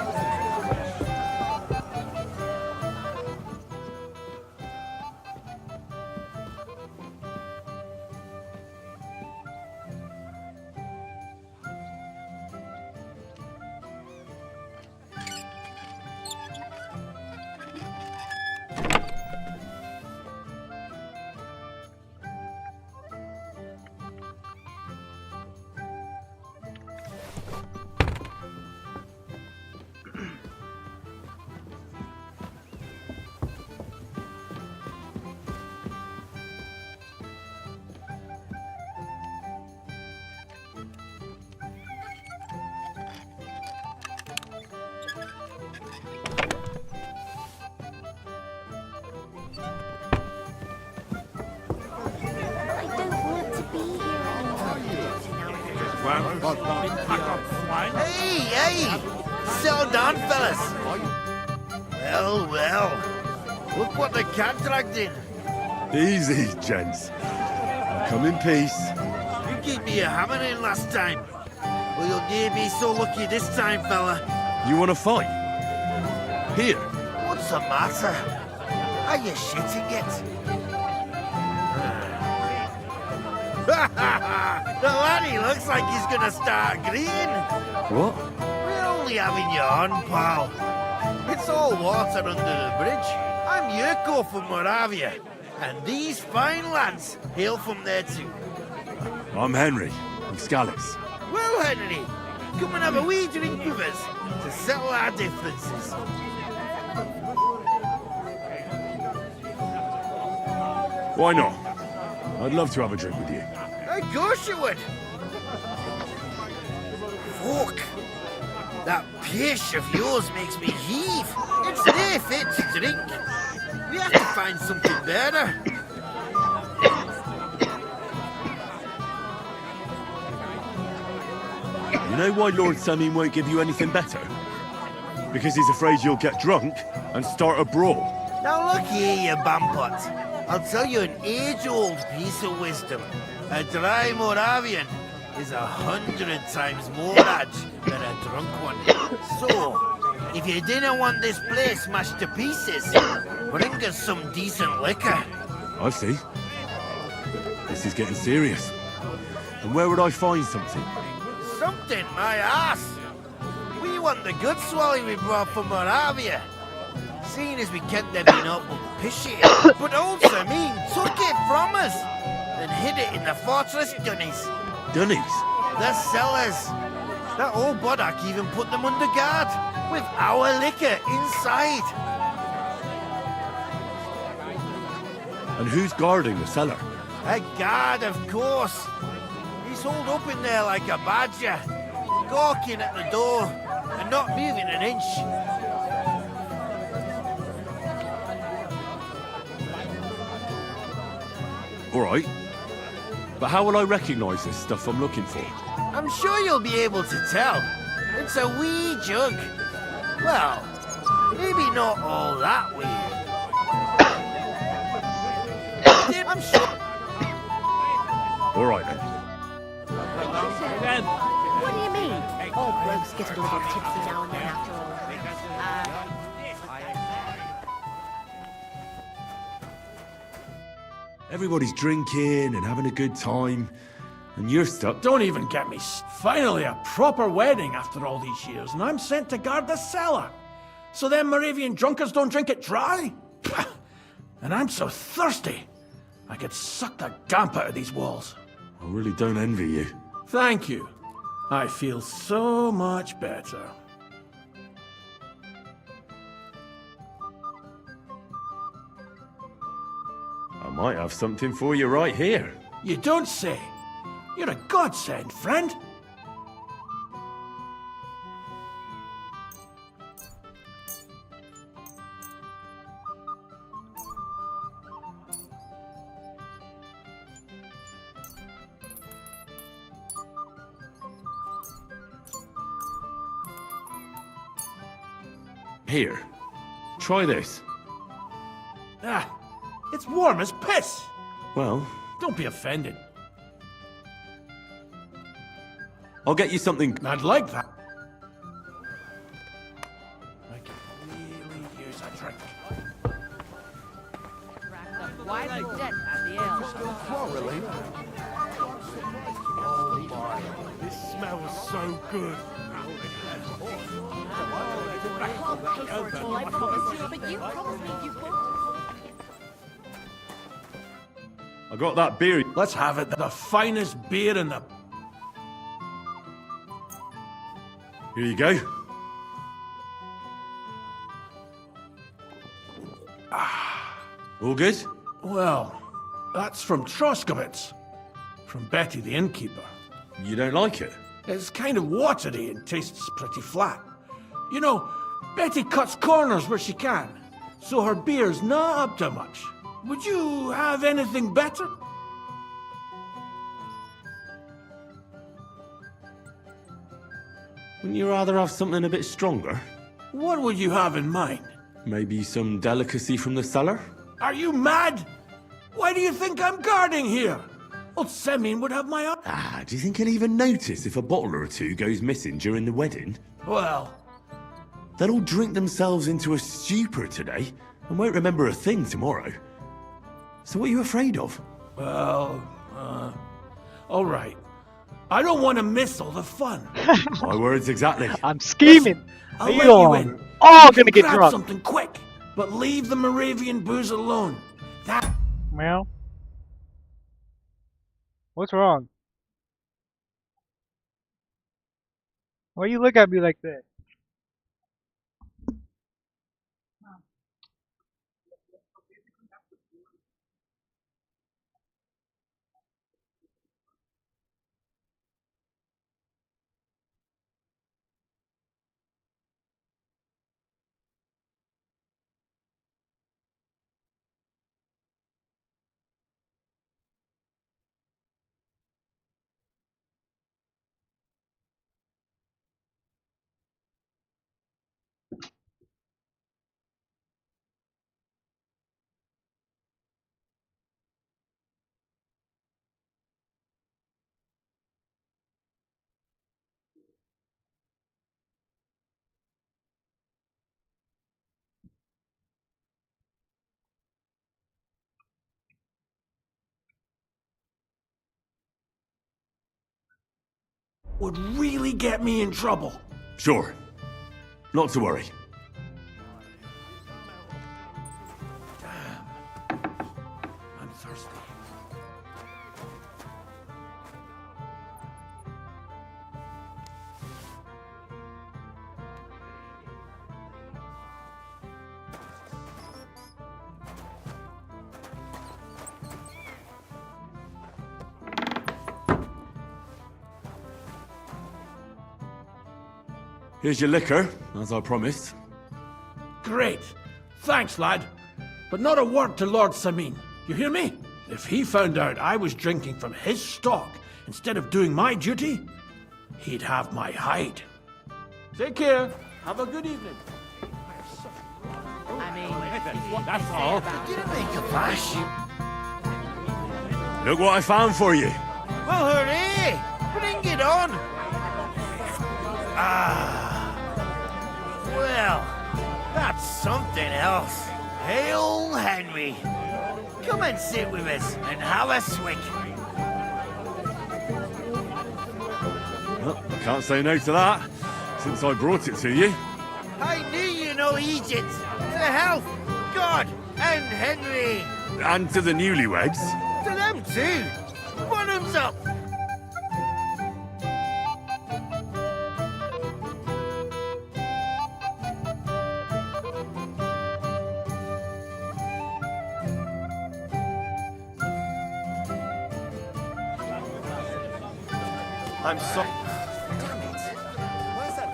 Hey! Settle down, fellas. Well. Look what the cat dragged in. Easy, gents. I'll come in peace. You gave me a hammer in last time. Well, you'll near be so lucky this time, fella. You want to fight? Here. What's the matter? Are you shitting it? The laddie looks like he's gonna start agreeing. What? We're only having you on, pal. It's all water under the bridge. I'm Yurko from Moravia, and these fine lads hail from there too. I'm Henry, from Scalix. Well, Henry, come and have a wee drink with us to settle our differences. Why not? I'd love to have a drink with you. Of course you would. Fuck. That pish of yours makes me heave. It's no fit to drink. We have to find something better. You know why Lord Samin won't give you anything better? Because he's afraid you'll get drunk and start a brawl. Now look here, you bampot. I'll tell you an age-old piece of wisdom. A dry Moravian is 100 times more edge than a drunk one. So, if you didn't want this place smashed to pieces, bring us some decent liquor. I see. This is getting serious. And where would I find something? Something, my ass. We want the good swally we brought from Moravia. Seeing as we kept Debbie up, we'll piss it. But old Sameen took it from us and hid it in the fortress dunnies. Dunnies? The cellars. That old Boddock even put them under guard, with our liquor inside. And who's guarding the cellar? A guard, of course. He's holed up in there like a badger, gawking at the door and not moving an inch. All right. But how will I recognise this stuff I'm looking for? I'm sure you'll be able to tell. It's a wee jug. Well, maybe not all that wee. I'm sure. All right then. What do you mean? All blokes get a little tipsy now and then after all. Everybody's drinking and having a good time, and you're stuck. Don't even get me. Finally, a proper wedding after all these years, and I'm sent to guard the cellar. So them Moravian drunkards don't drink it dry? And I'm so thirsty, I could suck the damp out of these walls. I really don't envy you. Thank you. I feel so much better. I might have something for you right here. You don't say. You're a godsend, friend. Here, try this. Ah, it's warm as piss. Well, Don't be offended. I'll get you something. I'd like that. I could really use a drink. Wise and dead at the ale. Quarreling? Oh my, this smells so good. I promise you, but you promised me you won't. I got that beer. Let's have it. The finest beer in the... Here you go. All good? Well, that's from Troskowitz. From Betty the innkeeper. You don't like it? It's kind of watery and tastes pretty flat. You know, Betty cuts corners where she can, so her beer's not up to much. Would you have anything better? Wouldn't you rather have something a bit stronger? What would you have in mind? Maybe some delicacy from the cellar? Are you mad? Why do you think I'm guarding here? Old Semin would have my... Ah, do you think he'll even notice if a bottle or two goes missing during the wedding? Well... They'll all drink themselves into a stupor today and won't remember a thing tomorrow. So what are you afraid of? Well, all right. I don't want to miss all the fun. My words exactly. I'm scheming. I'll Are let you you all in. all gonna get Grab drunk? something quick, but leave the Moravian booze alone. That... Well, what's wrong? Why you look at me like that? would really get me in trouble. Sure. Not to worry. Here's your liquor, as I promised. Great. Thanks, lad. But not a word to Lord Samin. You hear me? If he found out I was drinking from his stock instead of doing my duty, he'd have my hide. Take care. Have a good evening. I mean, that's all. Make a flash. Look what I found for you. Well, hooray! Bring it on! Ah. Well, that's something else. Hail Henry. Come and sit with us and have a swig. Well, I can't say no to that, since I brought it to you. I knew you know Egypt. To health, God, and Henry. And to the newlyweds. To them too. Bottoms up. I'm sorry. Where's that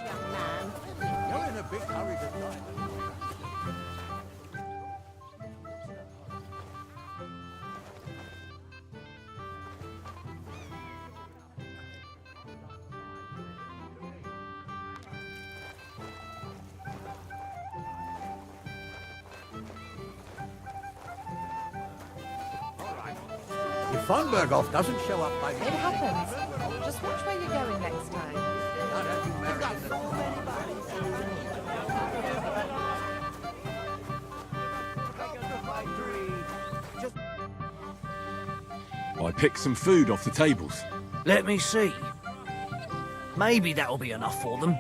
young man? You're in a big hurry tonight. If von Berghoff doesn't show up by It happens. Just watch where you're going next time. I picked some food off the tables. Let me see. Maybe that'll be enough for them.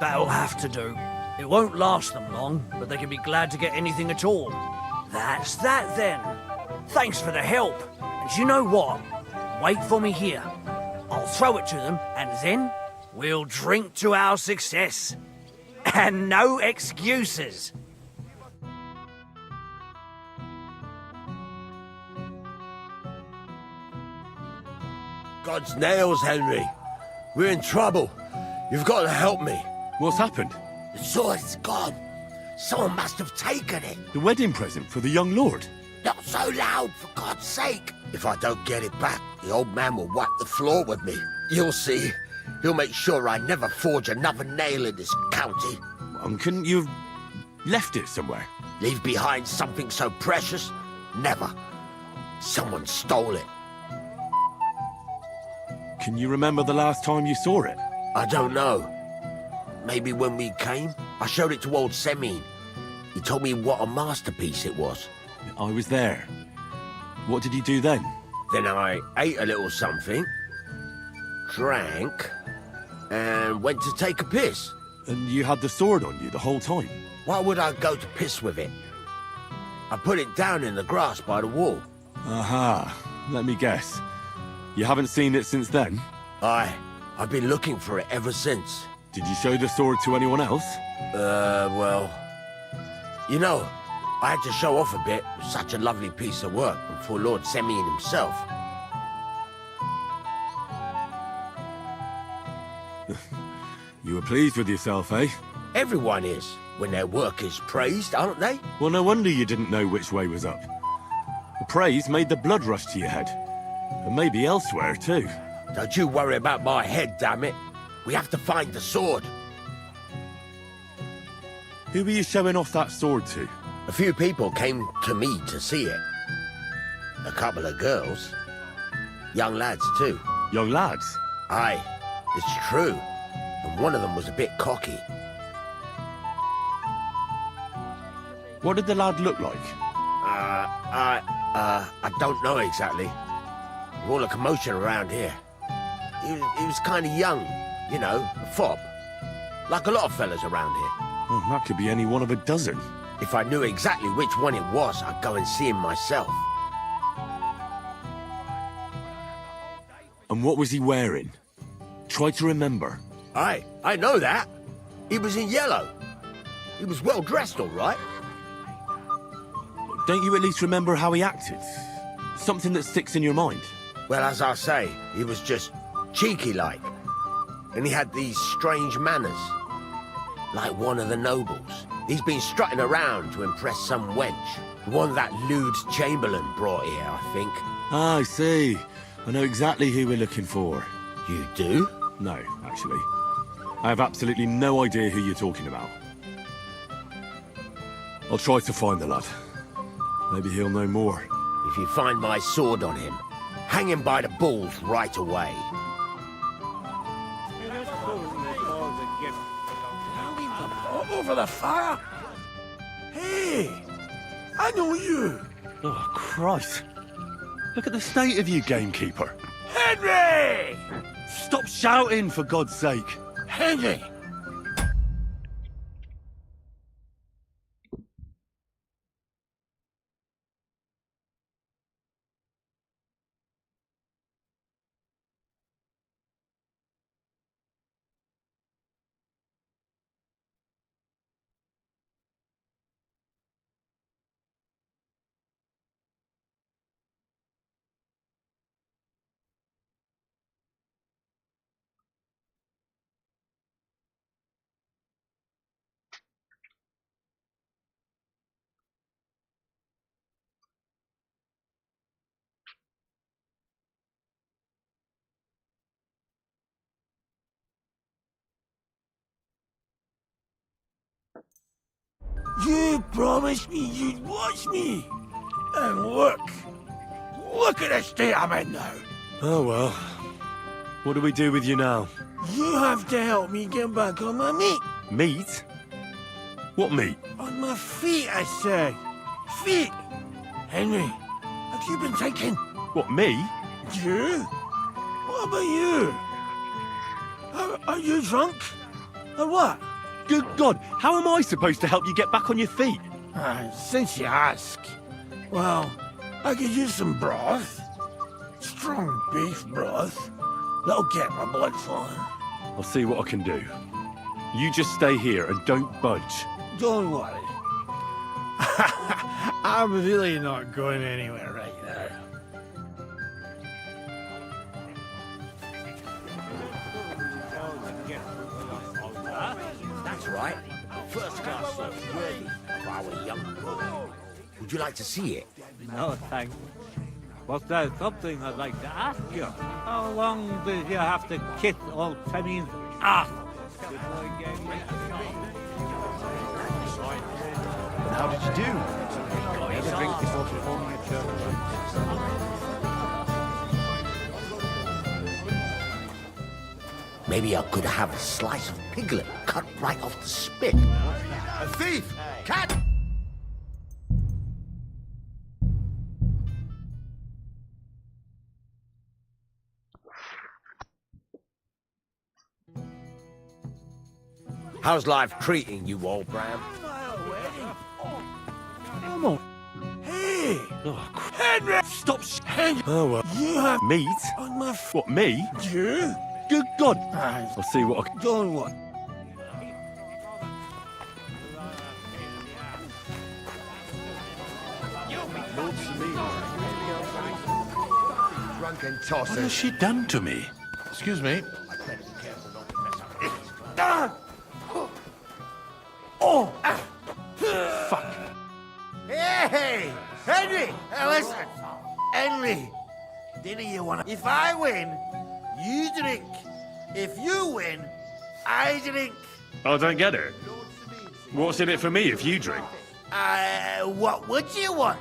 That'll have to do. It won't last them long, but they can be glad to get anything at all. That's that then. Thanks for the help. And you know what? Wait for me here. I'll throw it to them, and then we'll drink to our success. And no excuses. God's nails, Henry. We're in trouble. You've got to help me. What's happened? The sword's gone. Someone must have taken it. The wedding present for the young lord. Not so loud, for God's sake. If I don't get it back, the old man will wipe the floor with me. You'll see. He'll make sure I never forge another nail in this county. And couldn't you have left it somewhere? Leave behind something so precious? Never. Someone stole it. Can you remember the last time you saw it? I don't know. Maybe when we came? I showed it to old Semin. He told me what a masterpiece it was. I was there. What did you do then? Then I ate a little something, drank, and went to take a piss. And you had the sword on you the whole time? Why would I go to piss with it? I put it down in the grass by the wall. Aha. Let me guess. You haven't seen it since then? I've been looking for it ever since. Did you show the sword to anyone else? Well... You know, I had to show off a bit. It was such a lovely piece of work for Lord Semin himself. You were pleased with yourself, eh? Everyone is, when their work is praised, aren't they? Well, no wonder you didn't know which way was up. The praise made the blood rush to your head. And maybe elsewhere, too. Don't you worry about my head, damn it. We have to find the sword. Who were you showing off that sword to? A few people came to me to see it. A couple of girls. Young lads, too. Young lads? Aye, it's true. And one of them was a bit cocky. What did the lad look like? I don't know exactly. All the commotion around here. He was kind of young, you know, a fop. Like a lot of fellas around here. Well, that could be any one of a dozen. If I knew exactly which one it was, I'd go and see him myself. And what was he wearing? Try to remember. Aye, I know that. He was in yellow. He was well dressed, all right. Don't you at least remember how he acted? Something that sticks in your mind? Well, as I say, he was just cheeky-like. And he had these strange manners. Like one of the nobles. He's been strutting around to impress some wench. One that lewd Chamberlain brought here, I think. Ah, I see. I know exactly who we're looking for. You do? No, actually. I have absolutely no idea who you're talking about. I'll try to find the lad. Maybe he'll know more. If you find my sword on him, hang him by the balls right away. Over the fire? Hey! I know you! Oh, Christ. Look at the state of you, gamekeeper. Henry! Stop shouting, for God's sake. Henry! You promised me you'd watch me. And look. Look at the state I'm in now. Oh, well. What do we do with you now? You have to help me get back on my meat. Meat? What meat? On my feet, I say. Feet. Henry, have you been thinking? What, me? You? What about you? Are you drunk? Or what? Good God, how am I supposed to help you get back on your feet? Since you ask. Well, I could use some broth. Strong beef broth. That'll get my blood flowing. I'll see what I can do. You just stay here and don't budge. Don't worry. I'm really not going anywhere right now. That's right. First class sauce, worthy of our young boy. Would you like to see it? No, thanks. Was there something I'd like to ask you? How long did you have to kiss old Femming's ass? How did you do? Have a drink before performing at church. Maybe I could have a slice of piglet cut right off the spit. A thief! Cat! How's life treating you, old Bram? Come on. Hey! Oh, Henry! stop Henry! Oh, well. You have Meat? on my What, me? You? Good God! I'll see what I can... Don't worry. Drunken What tosser. has she done to me? Excuse me. Oh! Fuck. Hey! Henry! Listen! Henry! Didn't you want to... If I win, you drink. If you win, I drink. I don't get it. What's in it for me if you drink? What would you want?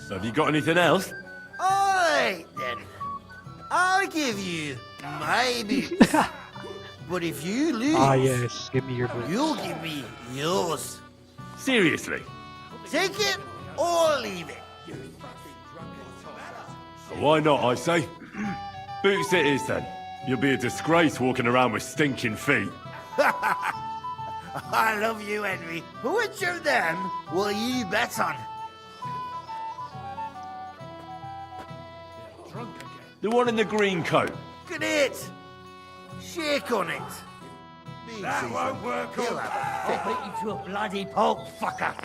Have you got anything else? Alright then. I'll give you my boots. But if you lose... Ah, yes. Give me your boots. You'll give me yours. Seriously? Take it or leave it. Why not, I say? Boots it is then. You'll be a disgrace walking around with stinking feet. I love you, Henry. Which of them will you bet on? The one in the green coat. Look at it! Shake on it! That won't work on... I'll beat you to a bloody pulp, fucker.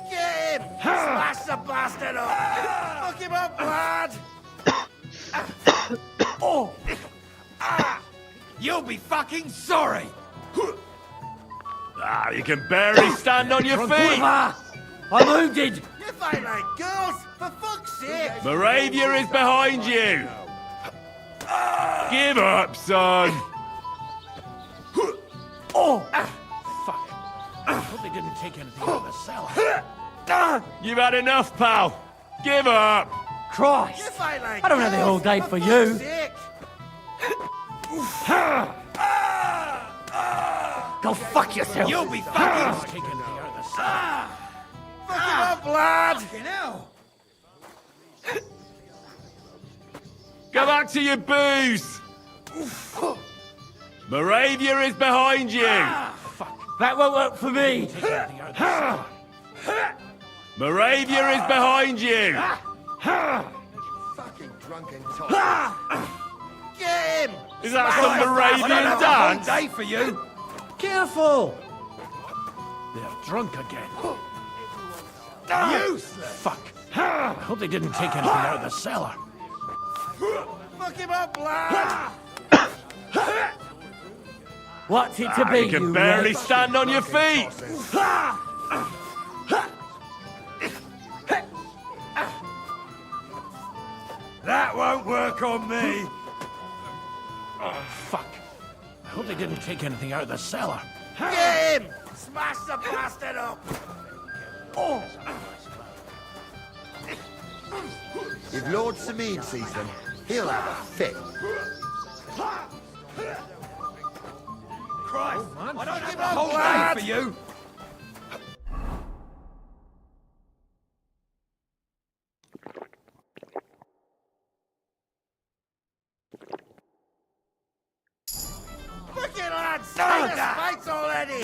Get him! Smash the bastard up! Fuck him up, lad! Oh! You'll be fucking sorry! Ah, you can barely stand on your feet! I'm wounded! You fight like girls, for fuck's sake! Moravia is behind you! Give up, son! Oh! Fuck. I hope they didn't take anything out of the cellar. You've had enough, pal. Give up! Christ! You fight like I don't have the whole day for you. Go fuck yourself! You'll be fucking take anything out of the cellar. Fuck him up, lad! Fucking hell! Go back to your booze! Moravia is behind you! That won't work for me! Moravia is behind you! Fucking drunken top. Get him! Is that some Moravian dance? Day for you! Careful! They're drunk again. Useless! Fuck. I hope they didn't take anything out of the cellar. Fuck him up, lad! What's it to be, You can barely wretch? stand on your feet! That won't work on me! Oh, fuck. I hope they didn't take anything out of the cellar. Get him! Smash the bastard up! Oh! If Lord Sameen sees them, he'll have a fit. Christ! Oh, man. I don't have Give the up, whole lad. day for you! Look it, lads! Stay the fights already!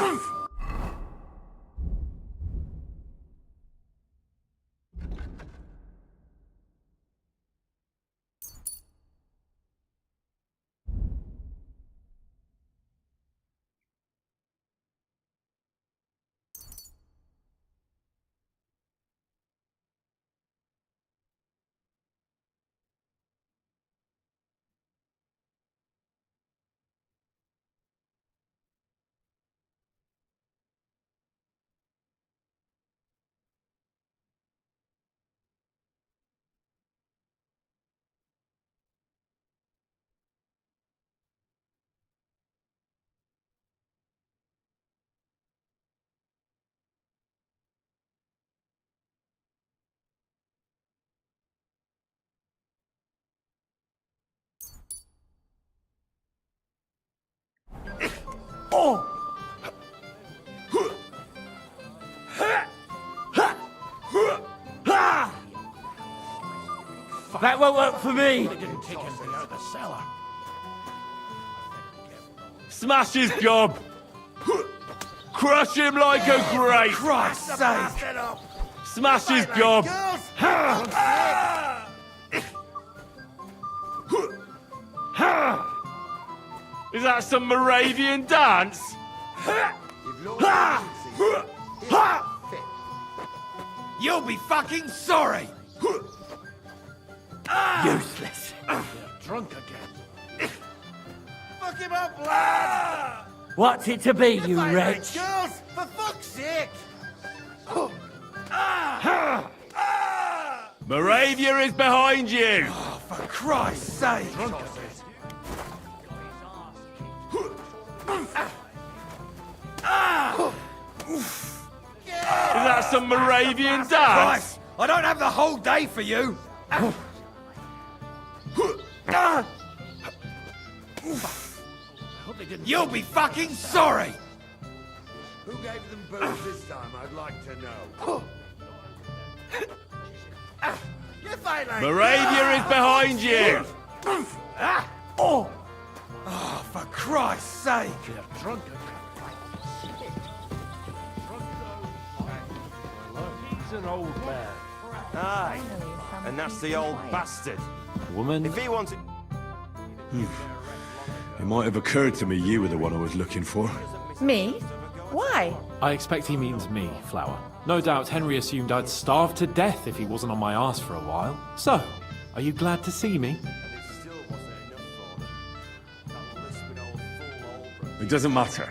Oh! That won't work for me! They didn't take anything out of the cellar. Smash his gob! Crush him like a grape! Christ's sake! Bastard up! Smash his gob! Is that some Moravian dance? You'll be fucking sorry! Useless. They're drunk again. Fuck him up, lad! What's it to be, you Fight wretch? like girls, for fuck's sake! Moravia is behind you! Oh, for Christ's sake! Is that some Moravian dance? Christ! I don't have the whole day for you! You'll be fucking sorry! Who gave them booze this time, I'd like to know. You fight like Moravia is behind you! Oh! Oh, for Christ's sake! They're drunk again. He's an old man. Aye, and that's the old bastard. Woman If he wanted... It might have occurred to me you were the one I was looking for. Me? Why? I expect he means me, Flower. No doubt Henry assumed I'd starve to death if he wasn't on my arse for a while. So, are you glad to see me? It doesn't matter.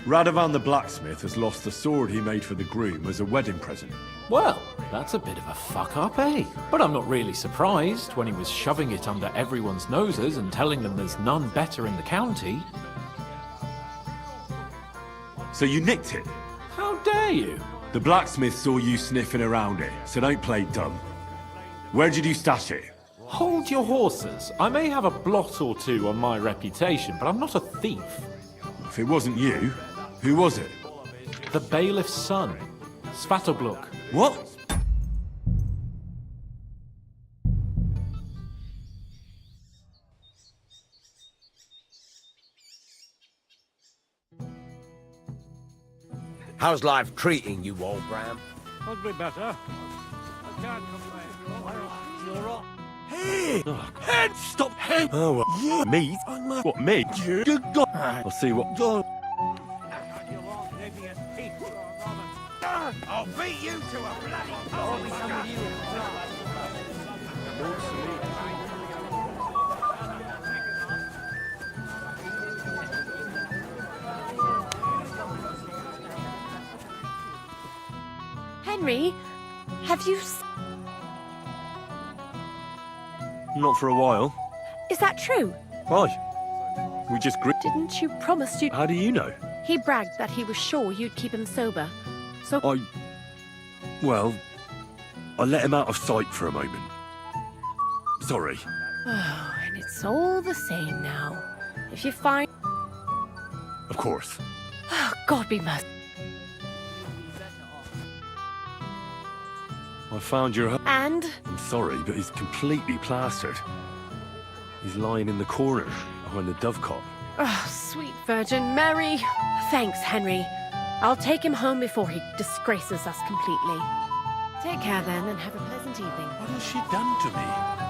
Radovan the blacksmith has lost the sword he made for the groom as a wedding present. Well, that's a bit of a fuck-up, eh? But I'm not really surprised when he was shoving it under everyone's noses and telling them there's none better in the county. So you nicked it? How dare you? The blacksmith saw you sniffing around it, so don't play dumb. Where did you stash it? Hold your horses. I may have a blot or two on my reputation, but I'm not a thief. If it wasn't you, who was it? The bailiff's son, Svatobluk. What? How's life treating you, old Bram? Could be better. I can't complain. You're up. Hey! Oh, Head! Stop! Head! oh well, Yeah. me? What, me? You got... I'll see what... I'll beat you to a bloody pulp! Henry, have you... Not for a while. Is that true? Why? We just Didn't you promise you'd... How do you know? He bragged that he was sure you'd keep him sober. So... Well, I let him out of sight for a moment. Sorry. Oh, and it's all the same now. If you find... Of course. Oh, God be merciful. I found your... And? I'm sorry, but he's completely plastered. He's lying in the corner behind the dovecot. Oh, sweet Virgin Mary. Thanks, Henry. I'll take him home before he disgraces us completely. Take care then, and have a pleasant evening. What has she done to me?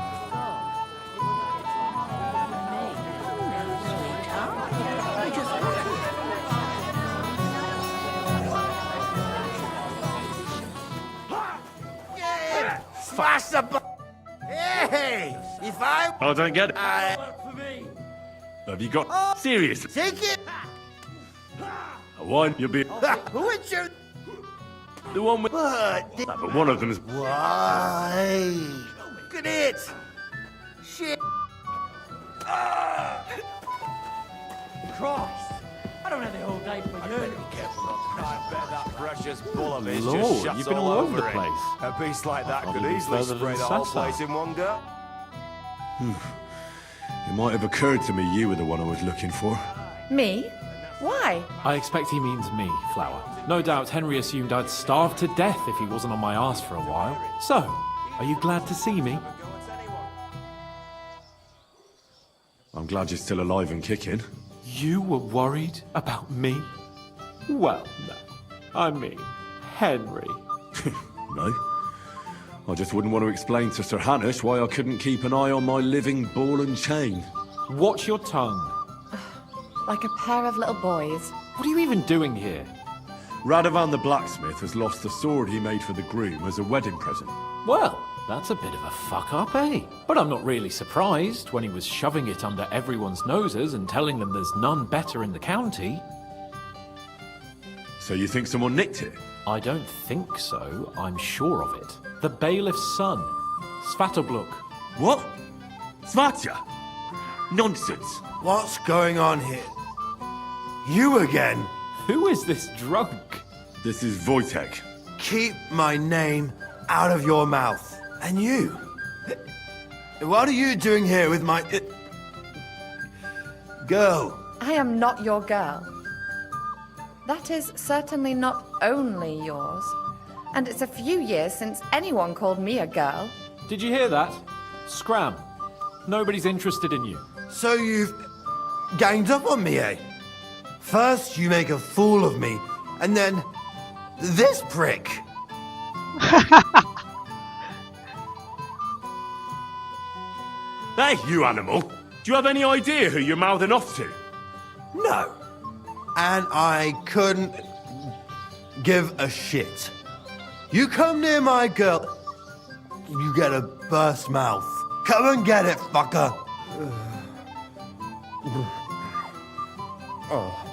Smash the Hey! If I... I don't get it. For me. Have you got... Seriously? Take it! A one, you'll be... Who would you... The one with... What? But one of them's... Why? Look at it! Shit! Christ! I don't have the whole day for you. I bet that precious bull of his Lord, just shuts you've been all all over the it. place. A beast like that I'll could be easily further spray than the whole Sasa. place in one go. It might have occurred to me you were the one I was looking for. Me? Why? I expect he means me, Flower. No doubt Henry assumed I'd starve to death if he wasn't on my arse for a while. So, are you glad to see me? I'm glad you're still alive and kicking. You were worried about me? Well, no. I mean, Henry. No. I just wouldn't want to explain to Sir Hanush why I couldn't keep an eye on my living ball and chain. Watch your tongue. Like a pair of little boys. What are you even doing here? Radovan the blacksmith has lost the sword he made for the groom as a wedding present. Well, that's a bit of a fuck-up, eh? But I'm not really surprised when he was shoving it under everyone's noses and telling them there's none better in the county. So you think someone nicked it? I don't think so. I'm sure of it. The bailiff's son, Svatobluk. What? Svatya? Nonsense. What's going on here? You again? Who is this drunk? This is Wojtek. Keep my name out of your mouth. And you? What are you doing here with my... girl? I am not your girl. That is certainly not only yours. And it's a few years since anyone called me a girl. Did you hear that? Scram. Nobody's interested in you. So you've ganged up on me, eh? First you make a fool of me, and then this prick. Hey, you animal! Do you have any idea who you're mouthing off to? No. And I couldn't give a shit. You come near my girl, you get a burst mouth. Come and get it, fucker. Oh.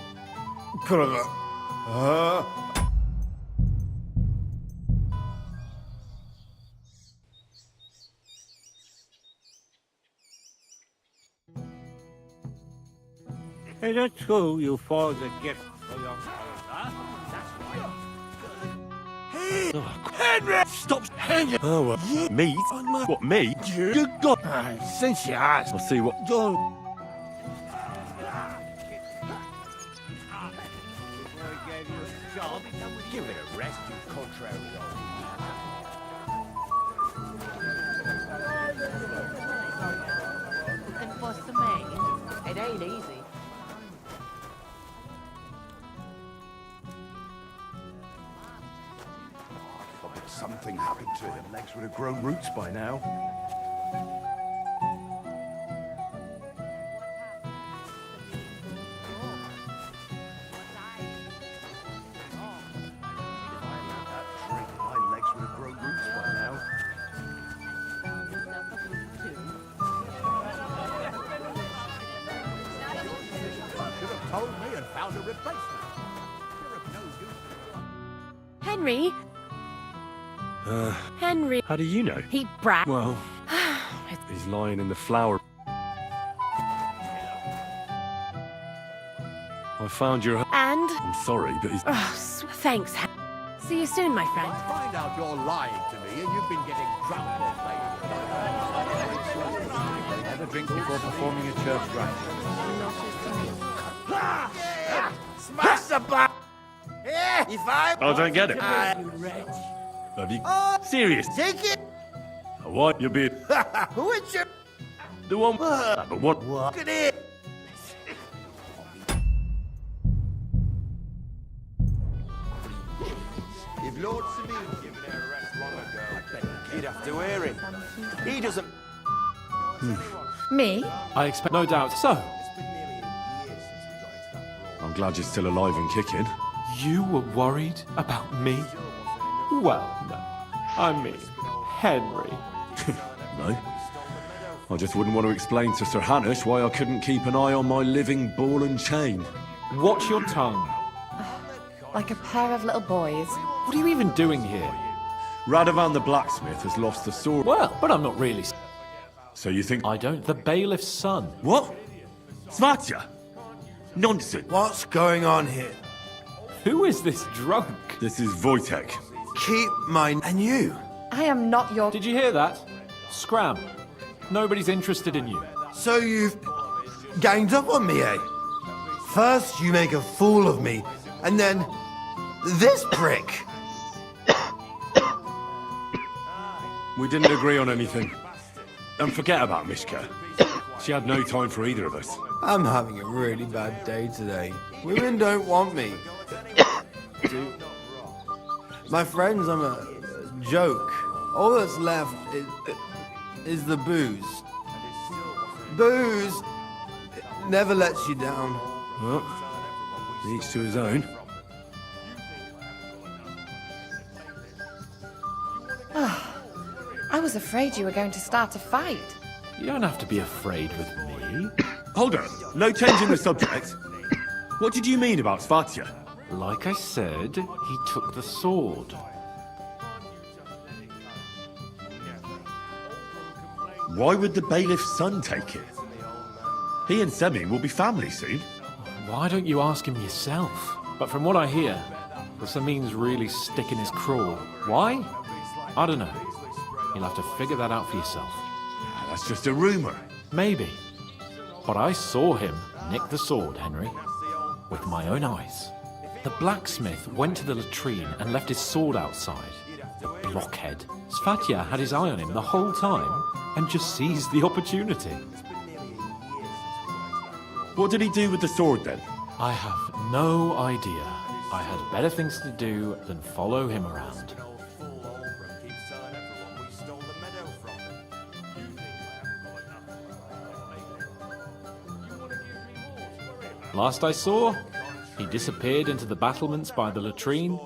Hey, that's true. You forged a gift for your father. Hey, Henry! Stop, Henry! Oh, well, me? What, me? You got... Since you asked. I'll see what... Give it a rest, you contrary And for some it ain't easy. Something happened to him. Legs would have grown roots by now. My legs would have grown roots by now. Should have told me and found a replacement. Henry? Henry. How do you know? He brat. Well, he's lying in the flower. I found your... And? I'm sorry, but he's... Thanks. See you soon, my friend. Find out you're lying to me and you've been getting drunk all day. Have a drink before performing a church rite. Smash the bar! Yeah, if I... I don't get it. You wretch. Have you... Serious? Take it! What? You're being... Who is you? The one... But what? Look at it! If Lord Samin given her a rest long ago, you'd have to hear him. He doesn't... Me? I expect no doubt so. I'm glad you're still alive and kicking. You were worried about me? Well, no. I mean, Henry. No. I just wouldn't want to explain to Sir Hanush why I couldn't keep an eye on my living ball and chain. Watch your tongue. Like a pair of little boys. What are you even doing here? Radovan the blacksmith has lost the sword. Well, but I'm not really... So you think... I don't. The bailiff's son. What? Svatya? Nonsense. What's going on here? Who is this drunk? This is Wojtek. Keep my... And you? I am not your... Did you hear that? Scram. Nobody's interested in you. So you've ganged up on me, eh? First you make a fool of me, and then this prick. We didn't agree on anything. And forget about Mishka. She had no time for either of us. I'm having a really bad day today. Women don't want me. My friends, I'm a joke. All that's left is the booze. Booze never lets you down. Well, each to his own. I was afraid you were going to start a fight. You don't have to be afraid with me. Hold on. No change in the subject. What did you mean about Svatya? Like I said, he took the sword. Why would the bailiff's son take it? He and Semi will be family soon. Why don't you ask him yourself? But from what I hear, the Samin's really sticking his crawl. Why? I don't know. You'll have to figure that out for yourself. That's just a rumor. Maybe. But I saw him nick the sword, Henry. With my own eyes. The blacksmith went to the latrine and left his sword outside. The blockhead. Svatya had his eye on him the whole time and just seized the opportunity. What did he do with the sword then? I have no idea. I had better things to do than follow him around. Last I saw, he disappeared into the battlements by the latrine,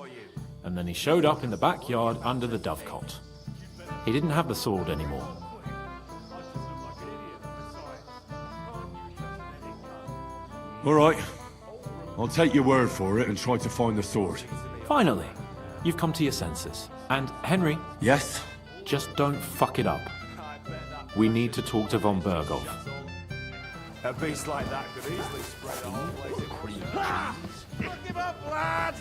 and then he showed up in the backyard under the dovecot. He didn't have the sword anymore. All right. I'll take your word for it and try to find the sword. Finally, you've come to your senses. And Henry? Yes? Just don't fuck it up. We need to talk to von Berghoff. A beast like that could easily spread the whole place. Look him up, lad!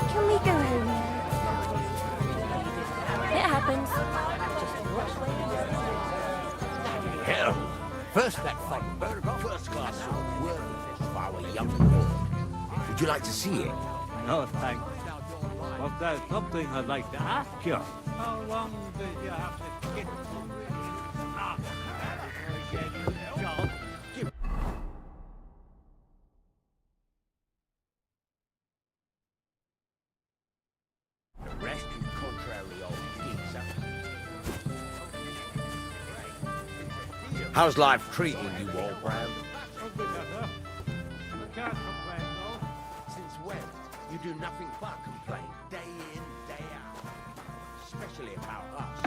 Can we go home now? It happens. Hell, first that von Berghoff, first class sword, worthy if I were young lord. Would you like to see it? No, thanks. But there's something I'd like to ask you. How long did you have to get The rest, you contrary old geezer. How's life treating you, Walbrand? Since when? You do nothing but complain, day in, day out. Especially about us.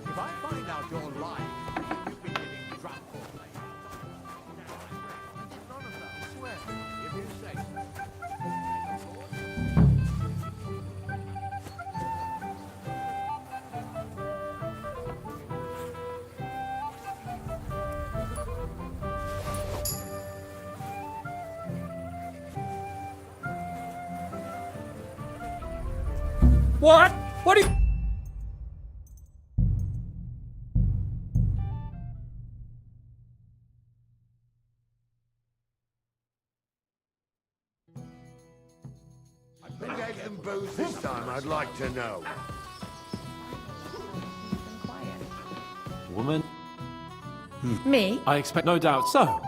If I find out you're lying, you've been getting drunk all night. None of that, I swear. If you say What? What are you... Big egg and booze this time, I'd like to know. Woman? Me? I expect no doubt so.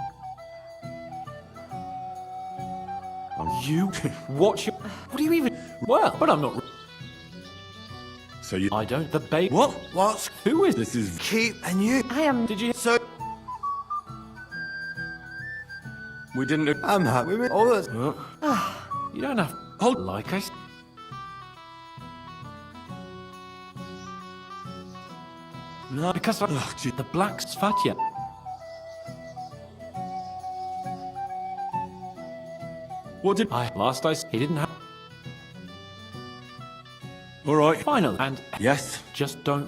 You watch your... What do you even... Well, but I'm not... So you... I don't... The babe... What? What's... Who is... This is... Keep and you... I am... Did you... So... We didn't... I'm happy with all this. You don't have... Hold... Like I... No, because I... Oh, gee. The black's fat yet. What did... Last I... He didn't have... All right. Finally. And... Yes? Just don't...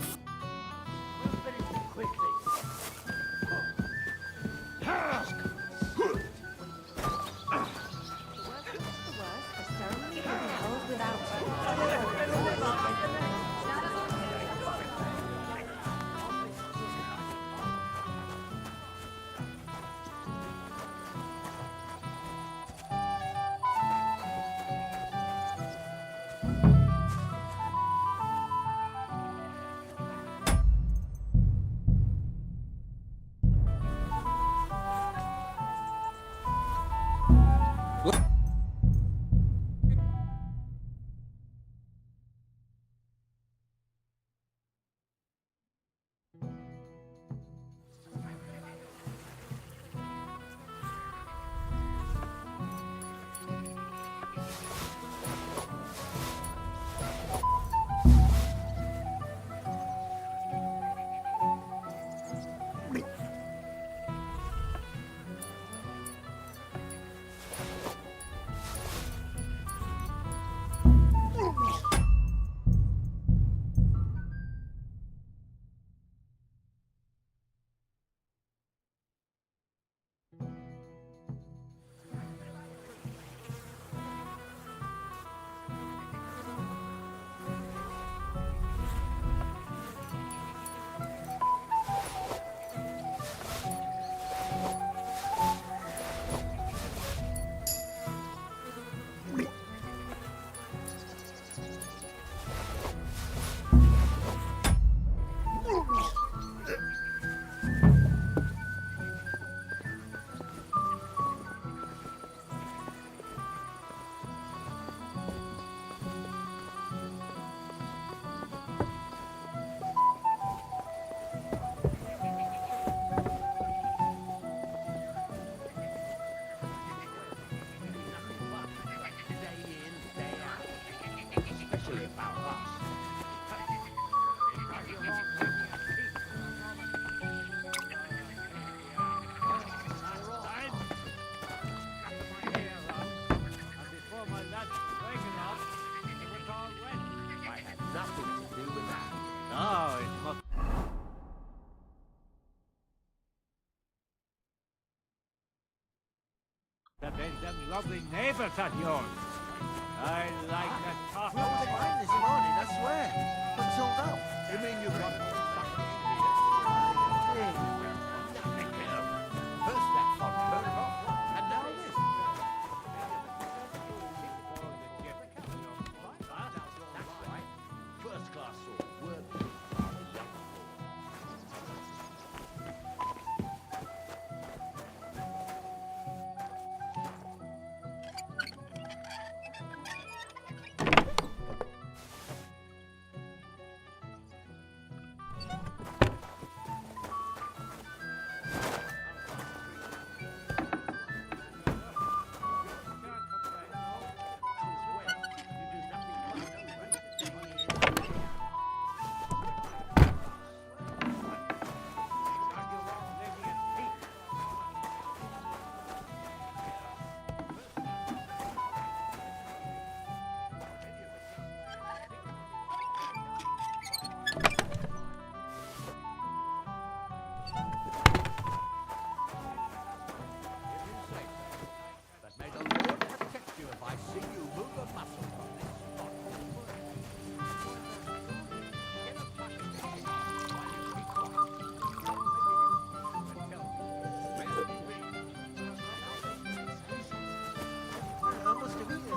nothing to do with that. No, it must... That there's them lovely neighbours at yours. I like that talk. Well, it was fine this morning, I swear. Until now. You mean you've got... First that fun turned off, and now this. That's right. First class sword. Worthy.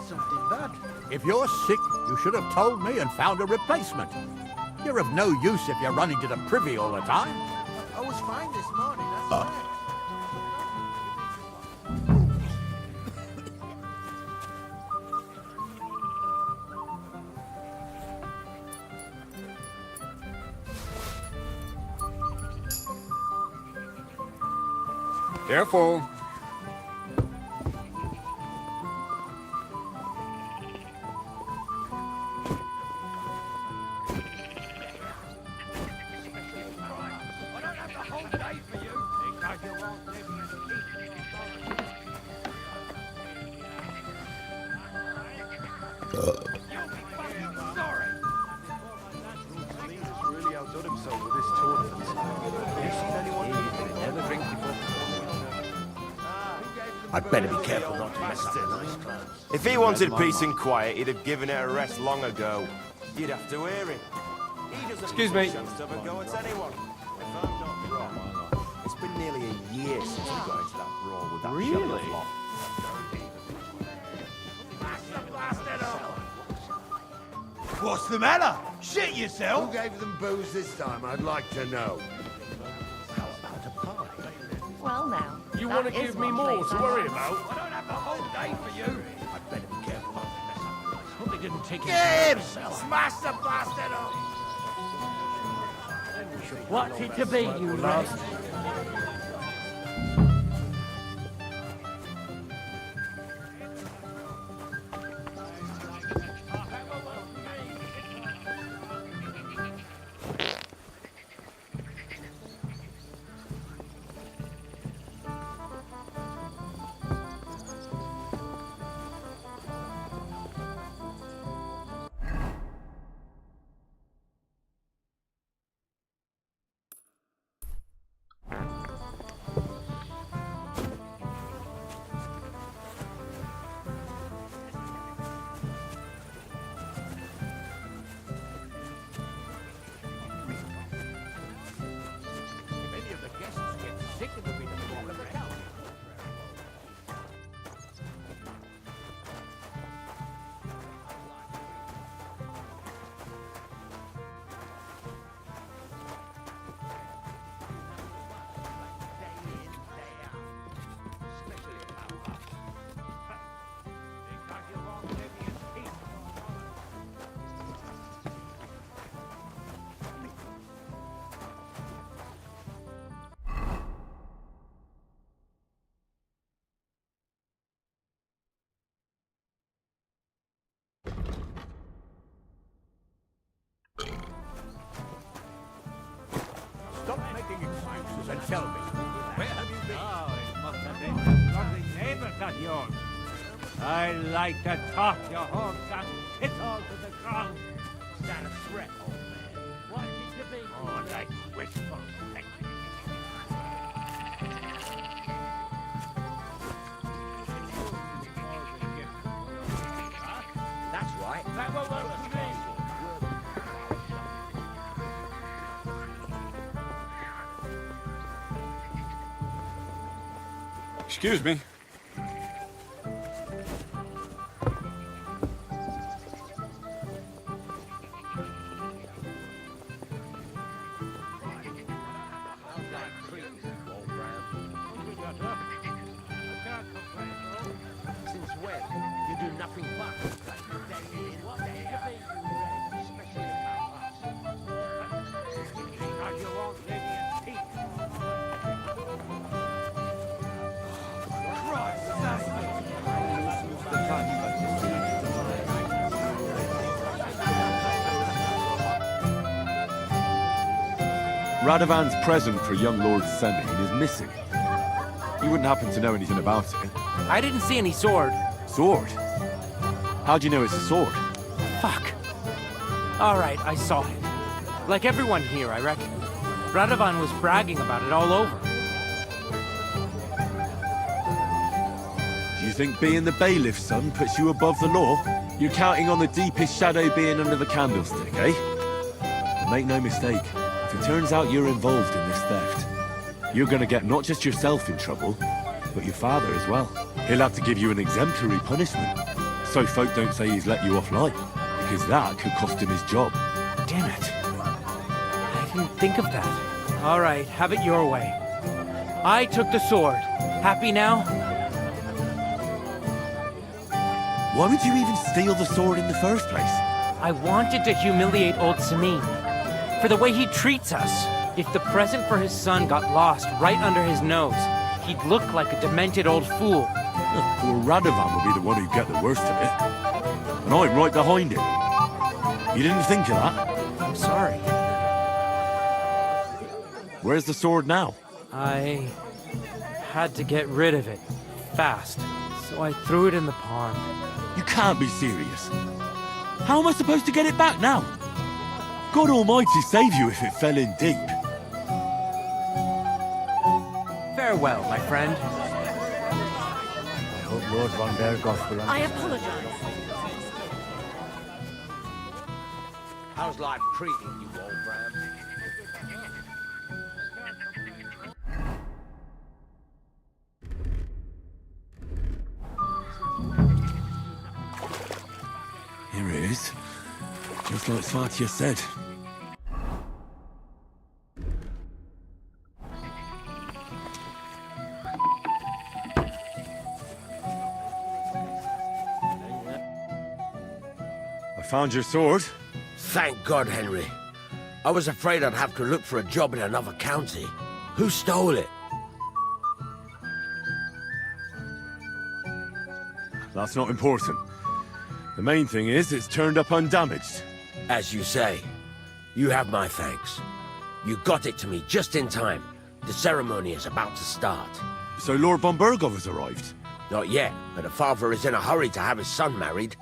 Something bad. If you're sick, you should have told me and found a replacement. You're of no use if you're running to the privy all the time. I was fine this morning, that's right. Careful. Really outdone himself with this tournament. Have you seen anyone ever drink before? I'd better be careful not to mess up the nice clothes. If he wanted peace and quiet, he'd have given it a rest long ago. You'd have to hear him. He doesn't Excuse me. chance to have a go at anyone. If I'm not wrong, it's been nearly a year since we got into that brawl with that Really? lot. What's the matter? Shit yourself? Who gave them booze this time, I'd like to know. Well, now. You want want to give me more to worry about? I don't have the whole day for you. I'd better be careful not to mess up the nice Hope they didn't take Get him! it. Smash the bastard up! What's it to be, you lot? Stop making excuses and tell me. Where have you been? Oh, it must have been them lovely neighbours at yours. I like to talk your whole damn pit all to the ground. Stand Excuse me. Since when? You do nothing but. Radovan's present for young Lord Semine is missing. You wouldn't happen to know anything about it? I didn't see any sword. Sword? How do you know it's a sword? Fuck. All right, I saw it. Like everyone here, I reckon. Radovan was bragging about it all over. Do you think being the bailiff's son puts you above the law? You're counting on the deepest shadow being under the candlestick, eh? But make no mistake, if it turns out you're involved in this theft, you're gonna get not just yourself in trouble, but your father as well. He'll have to give you an exemplary punishment, so folk don't say he's let you off light, because that could cost him his job. Damn it. I didn't think of that. All right, have it your way. I took the sword. Happy now? Why would you even steal the sword in the first place? I wanted to humiliate old Semine. For the way he treats us. If the present for his son got lost right under his nose, he'd look like a demented old fool. Well, Radovan will be the one who'd get the worst of it. And I'm right behind him. You didn't think of that? I'm sorry. Where's the sword now? I had to get rid of it. Fast. So I threw it in the pond. You can't be serious. How am I supposed to get it back now? God Almighty save you if it fell in deep. Farewell, my friend. I hope Lord von Bergoff will... I apologize. How's life treating you, old Bram? Here it is. Just like Svatia said. I found your sword. Thank God, Henry. I was afraid I'd have to look for a job in another county. Who stole it? That's not important. The main thing is it's turned up undamaged. As you say, you have my thanks. You got it to me just in time. The ceremony is about to start. So Lord von Bergoff has arrived? Not yet, but the father is in a hurry to have his son married.